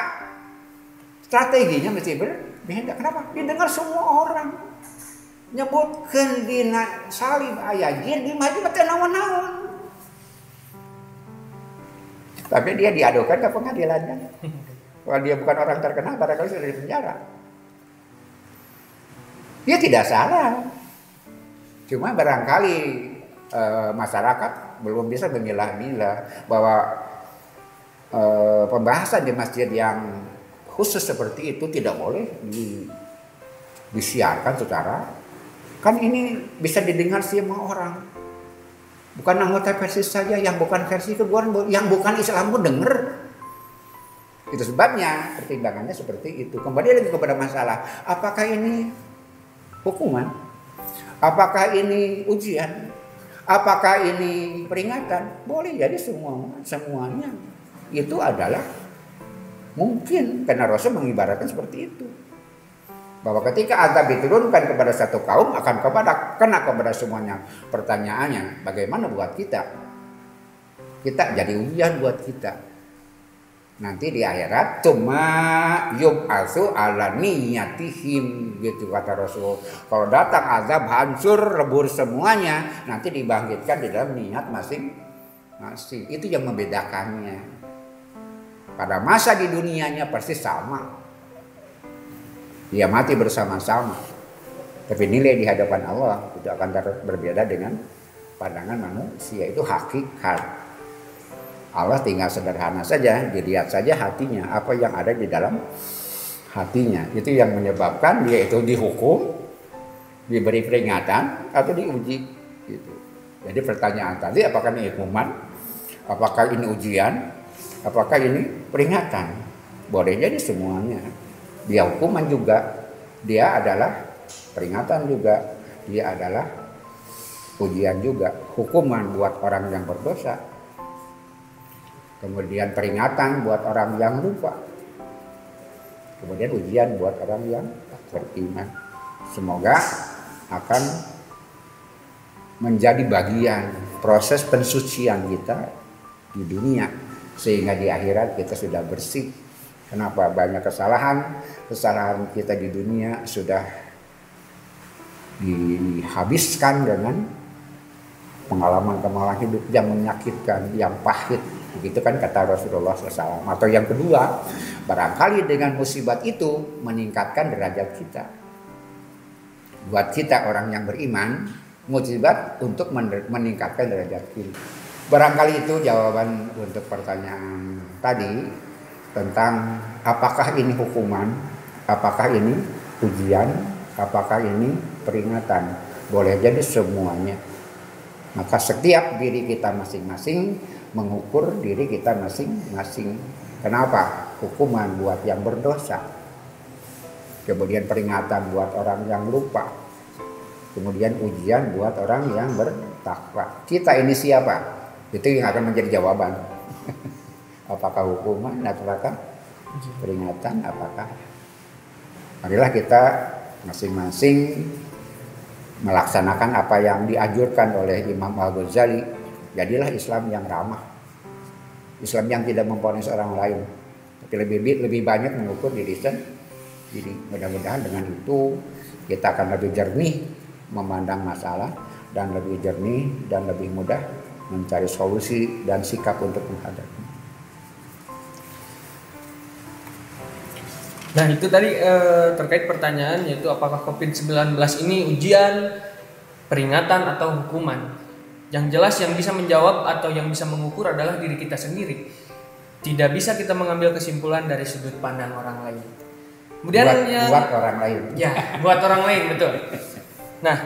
strateginya mesti berbeda. Kenapa? Didengar semua orang. Nyebutkan di salim aya jin, di masjid teh naon-naon. Tapi dia diadukan ke pengadilannya. Kalau dia bukan orang terkenal, barangkali sudah di penjara. Dia tidak salah. Cuma barangkali masyarakat belum bisa memilah-milah bahwa pembahasan di masjid yang khusus seperti itu tidak boleh disiarkan secara, kan ini bisa didengar semua orang. Bukan anggota versi saja, yang bukan versi kedua, yang bukan Islam pun dengar. Itu sebabnya pertimbangannya seperti itu. Kembali lagi kepada masalah, apakah ini hukuman? Apakah ini ujian? Apakah ini peringatan? Boleh jadi semuanya. Itu adalah mungkin karena Rasul mengibaratkan seperti itu. Bahwa ketika azab diturunkan kepada satu kaum akan kena kepada semuanya. Pertanyaannya, bagaimana buat kita? Kita jadi ujian buat kita. Nanti di akhirat cuma yub'atsu ala niyatihim, gitu kata Rasul. Kalau datang azab hancur lebur semuanya, nanti dibangkitkan di dalam niat masing-masing. Itu yang membedakannya. Pada masa di dunianya pasti sama. Dia mati bersama-sama. Tapi nilai di hadapan Allah itu akan berbeda dengan pandangan manusia. Itu hakikat. Allah tinggal sederhana saja, dilihat saja hatinya, apa yang ada di dalam hatinya. Itu yang menyebabkan dia itu dihukum, diberi peringatan atau diuji gitu. Jadi pertanyaan tadi, apakah ini hukuman, apakah ini ujian, apakah ini peringatan? Boleh jadi semuanya. Dia hukuman juga, dia adalah peringatan juga, dia adalah ujian juga. Hukuman buat orang yang berdosa, kemudian peringatan buat orang yang lupa, kemudian ujian buat orang yang beriman. Semoga akan menjadi bagian proses pensucian kita di dunia, sehingga di akhirat kita sudah bersih. Kenapa? Banyak kesalahan kita di dunia sudah dihabiskan dengan pengalaman hidup yang menyakitkan, yang pahit. Begitu kan kata Rasulullah SAW. Atau yang kedua, barangkali dengan musibat itu meningkatkan derajat kita. Buat kita orang yang beriman, musibat untuk meningkatkan derajat kita. Barangkali itu jawaban untuk pertanyaan tadi tentang apakah ini hukuman, apakah ini ujian, apakah ini peringatan. Boleh jadi semuanya. Maka setiap diri kita masing-masing mengukur diri kita masing-masing. Kenapa? Hukuman buat yang berdosa, kemudian peringatan buat orang yang lupa, kemudian ujian buat orang yang bertakwa. Kita ini siapa? Itu yang akan menjadi jawaban. Apakah hukuman, apakah peringatan, apakah? Marilah kita masing-masing melaksanakan apa yang dianjurkan oleh Imam Al-Ghazali. Jadilah Islam yang ramah, Islam yang tidak memponis orang lain, tapi lebih banyak mengukur diri sendiri. Mudah-mudahan dengan itu kita akan lebih jernih memandang masalah, dan lebih jernih dan lebih mudah mencari solusi dan sikap untuk menghadapi. Nah itu tadi terkait pertanyaan, yaitu apakah COVID-19 ini ujian, peringatan atau hukuman. Yang jelas yang bisa menjawab atau yang bisa mengukur adalah diri kita sendiri. Tidak bisa kita mengambil kesimpulan dari sudut pandang orang lain. Kemudian buat orang lain. Ya, buat orang lain, betul. Nah,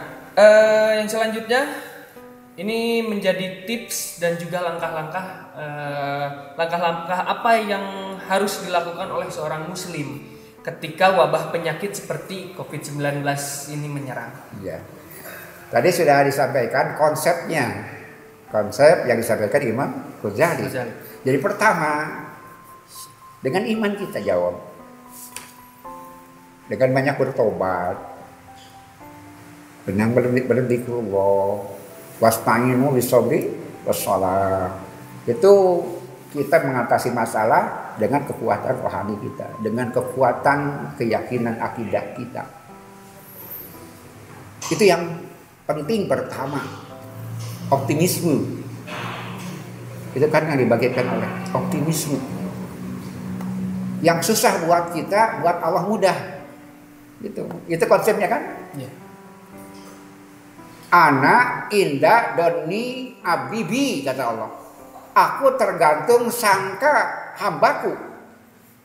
yang selanjutnya ini menjadi tips dan juga langkah-langkah apa yang harus dilakukan oleh seorang muslim ketika wabah penyakit seperti COVID-19 ini menyerang. Ya. Tadi sudah disampaikan konsepnya. Konsep yang disampaikan Imam Ghazali. Jadi pertama, dengan iman kita jawab. Dengan banyak bertobat. Dengan berdzikrullah. Wasta'inu bisabri wassalah. Itu kita mengatasi masalah dengan kekuatan rohani kita, dengan kekuatan keyakinan akidah kita. Itu yang penting pertama, optimisme. Itu kan yang dibagikan oleh optimisme. Yang susah buat kita, buat Allah mudah. Itu konsepnya kan? Ya. Ana inda doni abibi, kata Allah. Aku tergantung sangka hambaku.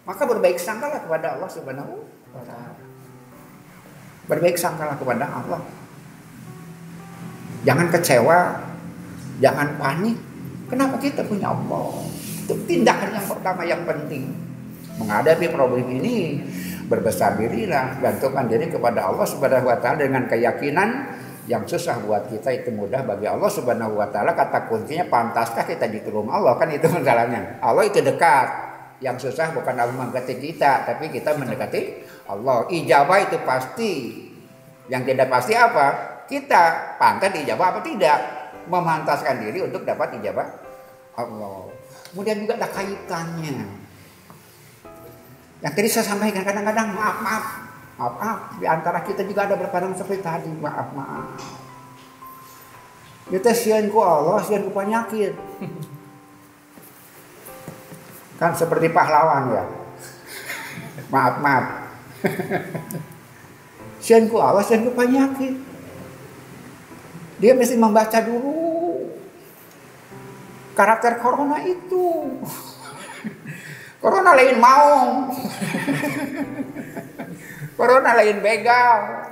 Maka berbaik sangkalah kepada Allah Subhanahu wa ta'ala. Berbaik sangkalah kepada Allah. Jangan kecewa, jangan panik. Kenapa kita punya Allah? Itu tindakan yang pertama yang penting. Menghadapi problem ini, berbesar dirilah, gantungkan diri kepada Allah Subhanahu wa ta'ala dengan keyakinan yang susah buat kita itu mudah bagi Allah Subhanahu wa ta'ala. Kata kuncinya, pantaskah kita ditolong Allah? Kan itu masalahnya. Allah itu dekat. Yang susah bukan Allah mendekati kita, tapi kita mendekati Allah. Ijabah itu pasti. Yang tidak pasti apa? Kita pantas diijabah apa tidak, memantaskan diri untuk dapat ijabah Allah. Kemudian juga ada kaitannya. Yang tadi saya sampaikan, kadang-kadang maaf di antara kita juga ada berkadang seperti tadi, maaf. Kita sian ku Allah, sian ku penyakit. Kan seperti pahlawan ya. Maaf. Sianku awas, sianku penyakit. Dia mesti membaca dulu karakter corona itu. Corona lain maung. Corona lain begal.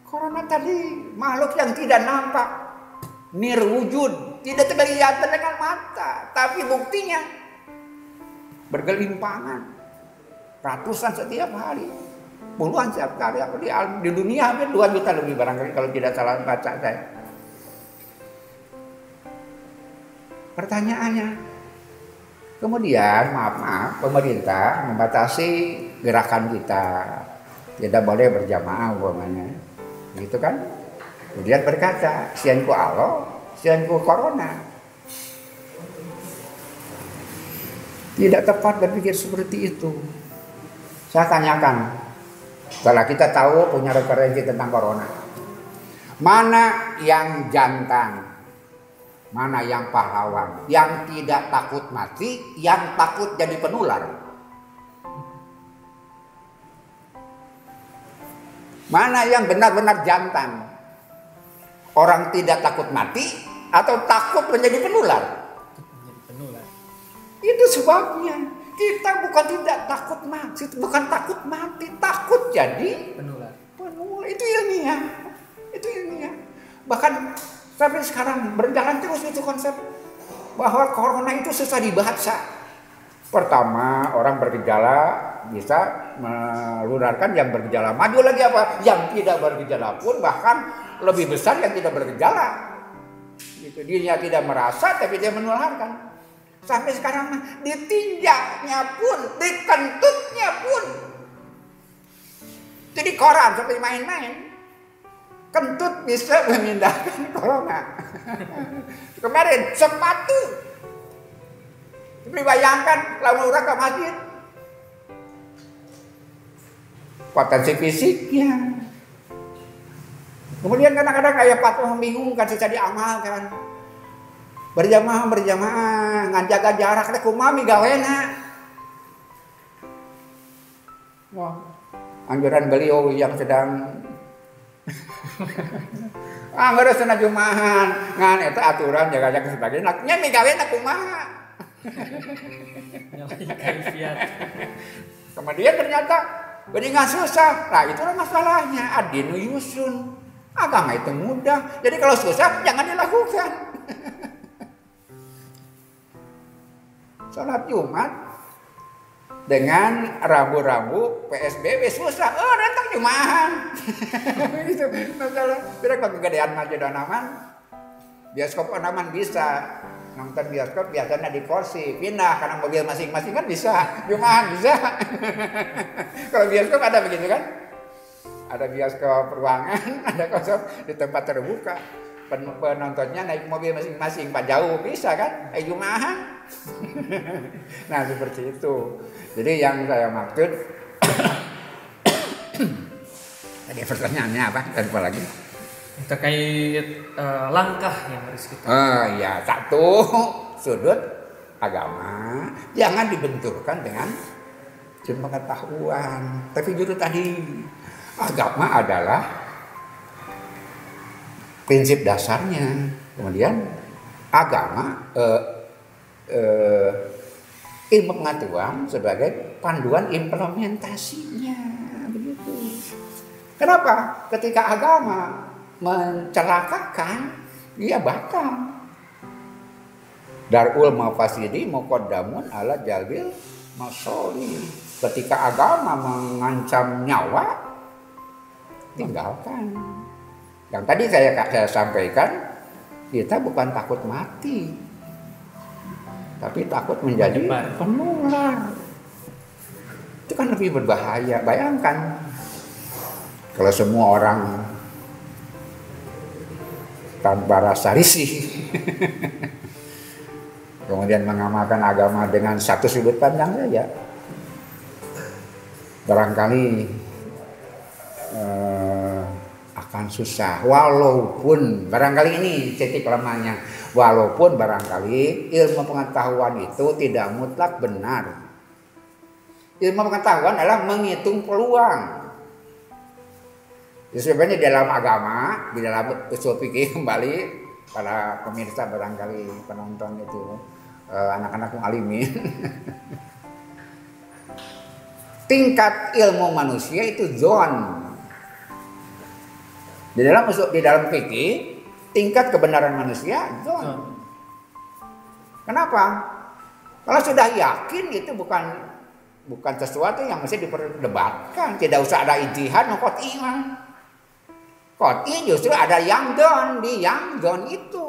Corona tadi makhluk yang tidak nampak, nirwujud, tidak terlihat dengan mata, tapi buktinya bergelimpangan, ratusan setiap hari, puluhan setiap kali. Di dunia hampir 2 juta lebih barangkali kalau tidak salah baca saya. Pertanyaannya, kemudian maaf, pemerintah membatasi gerakan kita, tidak boleh berjamaah umpamanya, gitu kan? Kemudian berkata, sianku Allah, sianku corona. Tidak tepat berpikir seperti itu. Saya tanyakan, kalau kita tahu punya referensi tentang corona, mana yang jantan? Mana yang pahlawan, yang tidak takut mati, yang takut jadi penular? Mana yang benar-benar jantan? Orang tidak takut mati atau takut menjadi penular? Itu sebabnya kita bukan tidak takut mati, bukan takut mati, takut jadi penular. Itu ilmiah, Bahkan sampai sekarang berjalan terus itu konsep bahwa corona itu susah dibaca. Pertama, orang bergejala bisa menularkan yang bergejala. Maju lagi apa? Yang tidak bergejala pun bahkan lebih besar yang tidak bergejala. Gitu. Dia tidak merasa tapi dia menularkan. Sampai sekarang ditinjaknya pun, dikentutnya pun. Jadi koran seperti main-main. Kentut bisa memindahkan corona. Kemarin sepatu. Tapi bayangkan kalau orang ke masjid. Potensi fisiknya. Kemudian kadang-kadang kayak patuh membingungkan susah diamalkan. Berjamaah, ngajaga jarak, kumami gawena. Wah, anjuran beliau yang sedang nggak ada senang jumahan, ngan itu aturan jaga-jaga sebagainya. Naknya migawena kumaha. Kemudian ternyata beningan susah. Nah itulah masalahnya. Adinu yusun. Agama itu mudah. Jadi kalau susah jangan dilakukan. Salat Jumat dengan rambu-rambu PSBB susah. Oh datang Jumahan. Itu masalah. Bila kalau kegedean Majedah Aman, bioskop Aman bisa. Nonton bioskop biasanya di kursi, pindah karena mobil masing-masing kan bisa. Jumahan bisa. Kalau bioskop ada begitu kan? Ada bioskop ruangan, ada kosong di tempat terbuka. Penontonnya naik mobil masing-masing, Pak jauh bisa kan? Jumahan. Nah seperti itu. Jadi yang saya maksud tadi pertanyaannya apa? Dan apa lagi? Terkait langkah yang harus kita. Ya satu sudut agama jangan dibenturkan dengan pengetahuan. Tapi justru tadi agama adalah prinsip dasarnya. Kemudian agama ilmu pengetahuan sebagai panduan implementasinya, begitu. Kenapa? Ketika agama mencelakakan, dia bakal darul mafasidi muqaddamun ala jalbil masoli. Ketika agama mengancam nyawa, tinggalkan. Yang tadi saya sampaikan, kita bukan takut mati, tapi takut menjadi penular. Itu kan lebih berbahaya. Bayangkan kalau semua orang tanpa rasa risih kemudian mengamalkan agama dengan satu sudut pandang saja, barangkali akan susah. Walaupun barangkali ini titik lemahnya, Walaupun barangkali ilmu pengetahuan itu tidak mutlak benar. Ilmu pengetahuan adalah menghitung peluang. Sebenarnya dalam agama, di dalam usul fikih kembali para pemirsa barangkali penonton itu anak-anak mu'alimin. Tingkat ilmu manusia itu zon. Di dalam fikih, tingkat kebenaran manusia zon. Kenapa? Kalau sudah yakin itu bukan sesuatu yang mesti diperdebatkan. Tidak usah ada ijtihad, qat'i mah. Qat'i justru ada yang zon, di yang zon itu.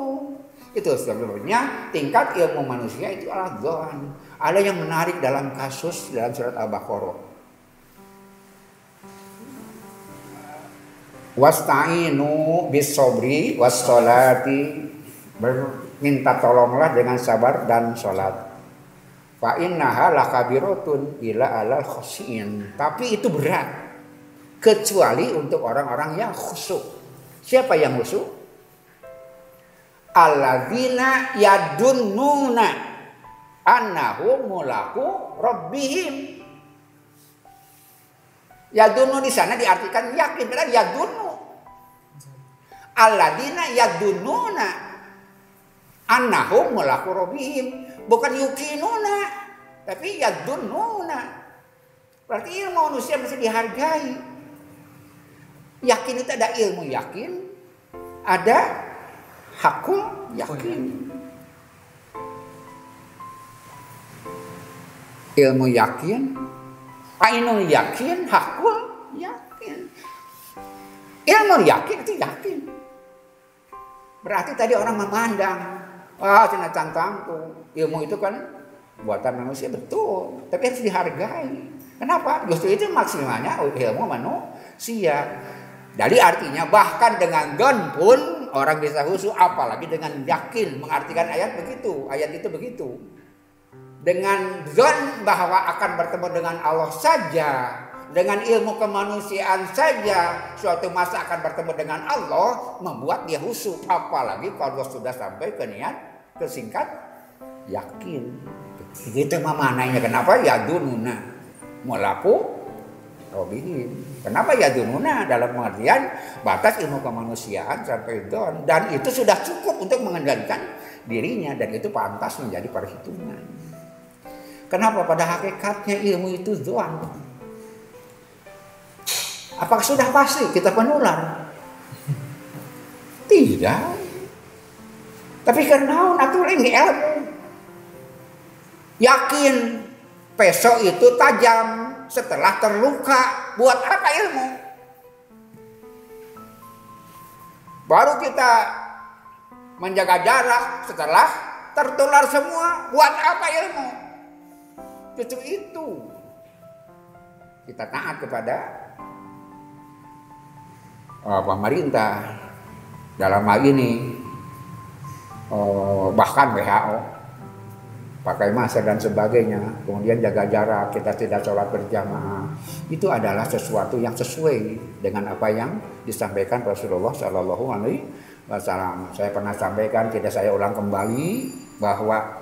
Itu sebetulnya tingkat ilmu manusia itu adalah zon. Ada yang menarik dalam kasus dalam surat Al-Baqarah. Wasta'inu bis-sabri was-sholati, minta tolonglah dengan sabar dan sholat. Fa innaha lakabiratun ila alal khosyin. Tapi itu berat kecuali untuk orang-orang yang khusyuk. Siapa yang khusyuk? Alladzina yadunnuna annahum mulaku rabbihim. Yadunnu di sana diartikan yakin, karena yadunnu. Alladzina yadunnuna annahum mulaku rabbihim. Bukan yukinuna, tapi yadunnuna. Berarti ilmu manusia mesti dihargai. Yakin itu ada ilmu yakin, ada hakul yakin. Ilmu yakin, ainul yakin, hakul yakin. Ilmu yakin itu yakin. Berarti tadi orang memandang, wah cina cantangku. Ilmu itu kan buatan manusia, betul, tapi harus dihargai. Kenapa? Justru itu maksimalnya ilmu manusia. Jadi artinya bahkan dengan gon pun orang bisa khusyuk, apalagi dengan yakin mengartikan ayat begitu, ayat itu begitu. Dengan zon bahwa akan bertemu dengan Allah saja, dengan ilmu kemanusiaan saja, suatu masa akan bertemu dengan Allah, membuat dia khusyuk. Apalagi kalau sudah sampai ke niat, ke singkat, yakin. Begitu maknanya. Kenapa yadununa mulaku robihim? Kenapa yadununa? Dalam pengertian batas ilmu kemanusiaan sampai zon, dan itu sudah cukup untuk mengendalikan dirinya, dan itu pantas menjadi perhitungan. Kenapa? Pada hakikatnya ilmu itu zon. Apakah sudah pasti kita penular? Tidak. Tapi karena natur ini ilmu. Yakin peso itu tajam setelah terluka. Buat apa ilmu? Baru kita menjaga jarak setelah tertular semua. Buat apa ilmu? Justru itu. Kita taat kepada pemerintah dalam hal ini, bahkan WHO, pakai masker dan sebagainya, kemudian jaga jarak, kita tidak sholat berjamaah, itu adalah sesuatu yang sesuai dengan apa yang disampaikan Rasulullah Shallallahu Alaihi Wasallam. Saya pernah sampaikan, tidak saya ulang kembali, bahwa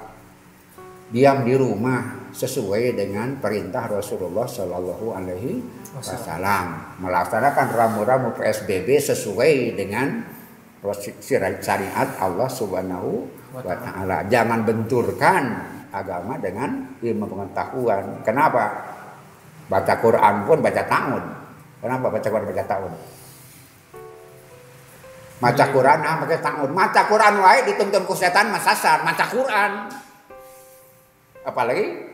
diam di rumah sesuai dengan perintah Rasulullah Shallallahu Alaihi Wasallam, melaksanakan ramu-ramu PSBB sesuai dengan syariat Allah Subhanahu wa Ta'ala. Jangan benturkan agama dengan ilmu pengetahuan. Kenapa? Baca Quran pun baca ta'un. Kenapa baca Quran baca ta'un? Maca Quran pakai ta'un. Maca Quran wae dituntun ku setan masasar. Maca Quran. Apalagi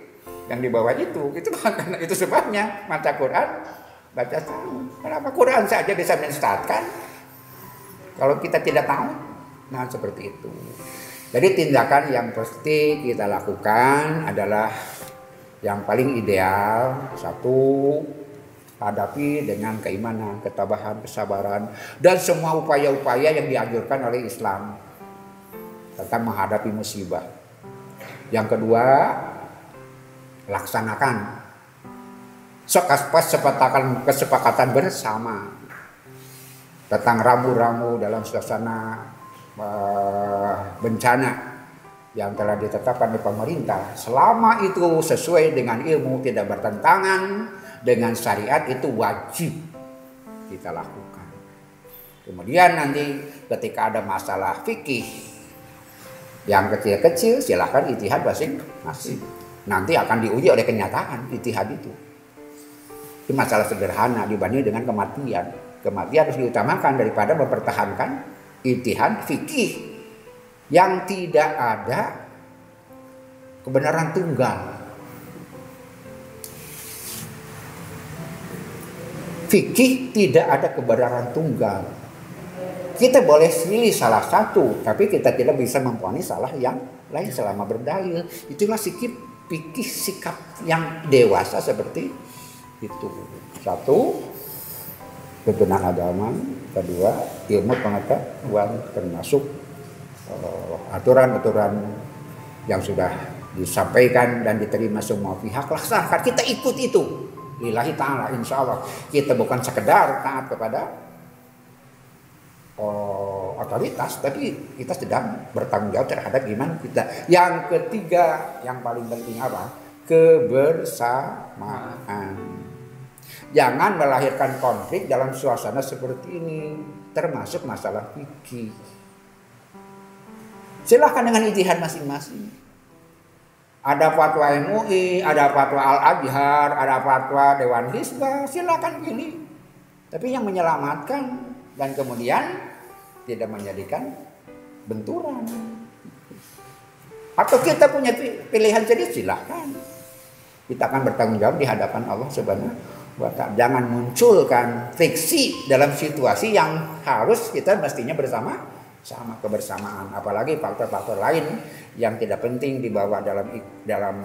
yang di bawah itu karena itu sebabnya maca Quran baca ta'un. Kenapa? Quran saja bisa mensesatkan kalau kita tidak tahu. Nah, seperti itu. Jadi tindakan yang pasti kita lakukan adalah yang paling ideal. Satu, hadapi dengan keimanan, ketabahan, kesabaran, dan semua upaya-upaya yang dianjurkan oleh Islam tentang menghadapi musibah. Yang kedua, laksanakan kesepakatan bersama tentang ramu-ramu dalam suasana bencana yang telah ditetapkan oleh pemerintah, selama itu sesuai dengan ilmu, tidak bertentangan dengan syariat, itu wajib kita lakukan. Kemudian nanti ketika ada masalah fikih yang kecil-kecil, silahkan ijtihad masing-masing. Nanti akan diuji oleh kenyataan ijtihad itu. Itu masalah sederhana dibanding dengan kematian. Kematian harus diutamakan daripada mempertahankan ijtihad fikih yang tidak ada kebenaran tunggal. Fikih tidak ada kebenaran tunggal. Kita boleh pilih salah satu, tapi kita tidak bisa memponis salah yang lain selama berdalil. Itulah fikih sikap yang dewasa seperti itu. Satu, tuntunan agama. Kedua, ilmu pengetahuan, termasuk aturan-aturan yang sudah disampaikan dan diterima semua pihak, laksanakan. Kita ikut itu lillahi ta'ala, insya Allah. Kita bukan sekedar taat kepada otoritas, tapi kita sedang bertanggung jawab terhadap iman kita. Yang ketiga, yang paling penting apa? Kebersamaan. Jangan melahirkan konflik dalam suasana seperti ini, termasuk masalah fikih. Silahkan dengan ijtihad masing-masing. Ada fatwa MUI, ada fatwa Al-Azhar, ada fatwa Dewan Hizbah, silahkan pilih. Tapi yang menyelamatkan dan kemudian tidak menjadikan benturan. Atau kita punya pilihan jadi silahkan. Kita akan bertanggung jawab di hadapan Allah Subhanahu wa Ta'ala. Jangan munculkan friksi dalam situasi yang harus kita mestinya bersama kebersamaan, apalagi faktor-faktor lain yang tidak penting dibawa dalam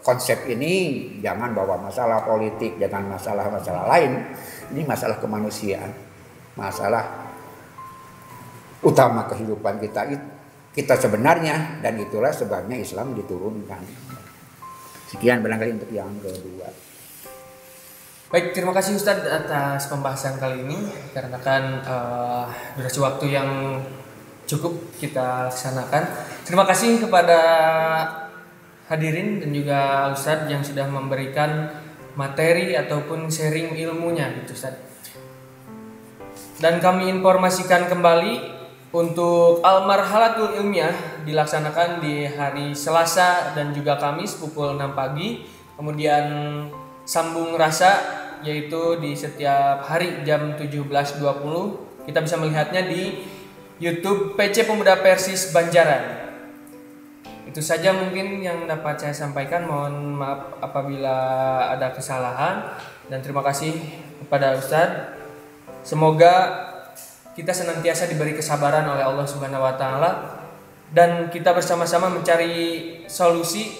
konsep ini. Jangan bawa masalah politik, jangan masalah-masalah lain. Ini masalah kemanusiaan, masalah utama kehidupan kita sebenarnya, dan itulah sebabnya Islam diturunkan. Sekian barangkali untuk yang kedua. Baik, terima kasih Ustadz atas pembahasan kali ini. Karena kan durasi waktu yang cukup kita laksanakan. Terima kasih kepada hadirin dan juga Ustadz yang sudah memberikan materi ataupun sharing ilmunya gitu Ustadz. Dan kami informasikan kembali untuk Al-Marhalatul Ilmiah dilaksanakan di hari Selasa dan juga Kamis pukul 6 pagi. Kemudian sambung rasa yaitu di setiap hari jam 17.20. Kita bisa melihatnya di YouTube PC Pemuda Persis Banjaran. Itu saja mungkin yang dapat saya sampaikan. Mohon maaf apabila ada kesalahan, dan terima kasih kepada Ustadz. Semoga kita senantiasa diberi kesabaran oleh Allah Subhanahu wa Ta'ala, dan kita bersama-sama mencari solusi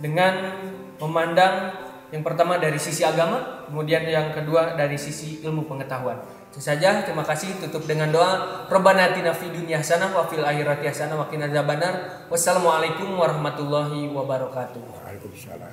dengan memandang yang pertama dari sisi agama, kemudian yang kedua dari sisi ilmu pengetahuan. Itu saja, terima kasih. Tutup dengan doa. Rabbana atina fid dunya hasanah wa fil akhirati hasanah wa qina adzabannar. Wassalamualaikum warahmatullahi wabarakatuh. Waalaikumsalam.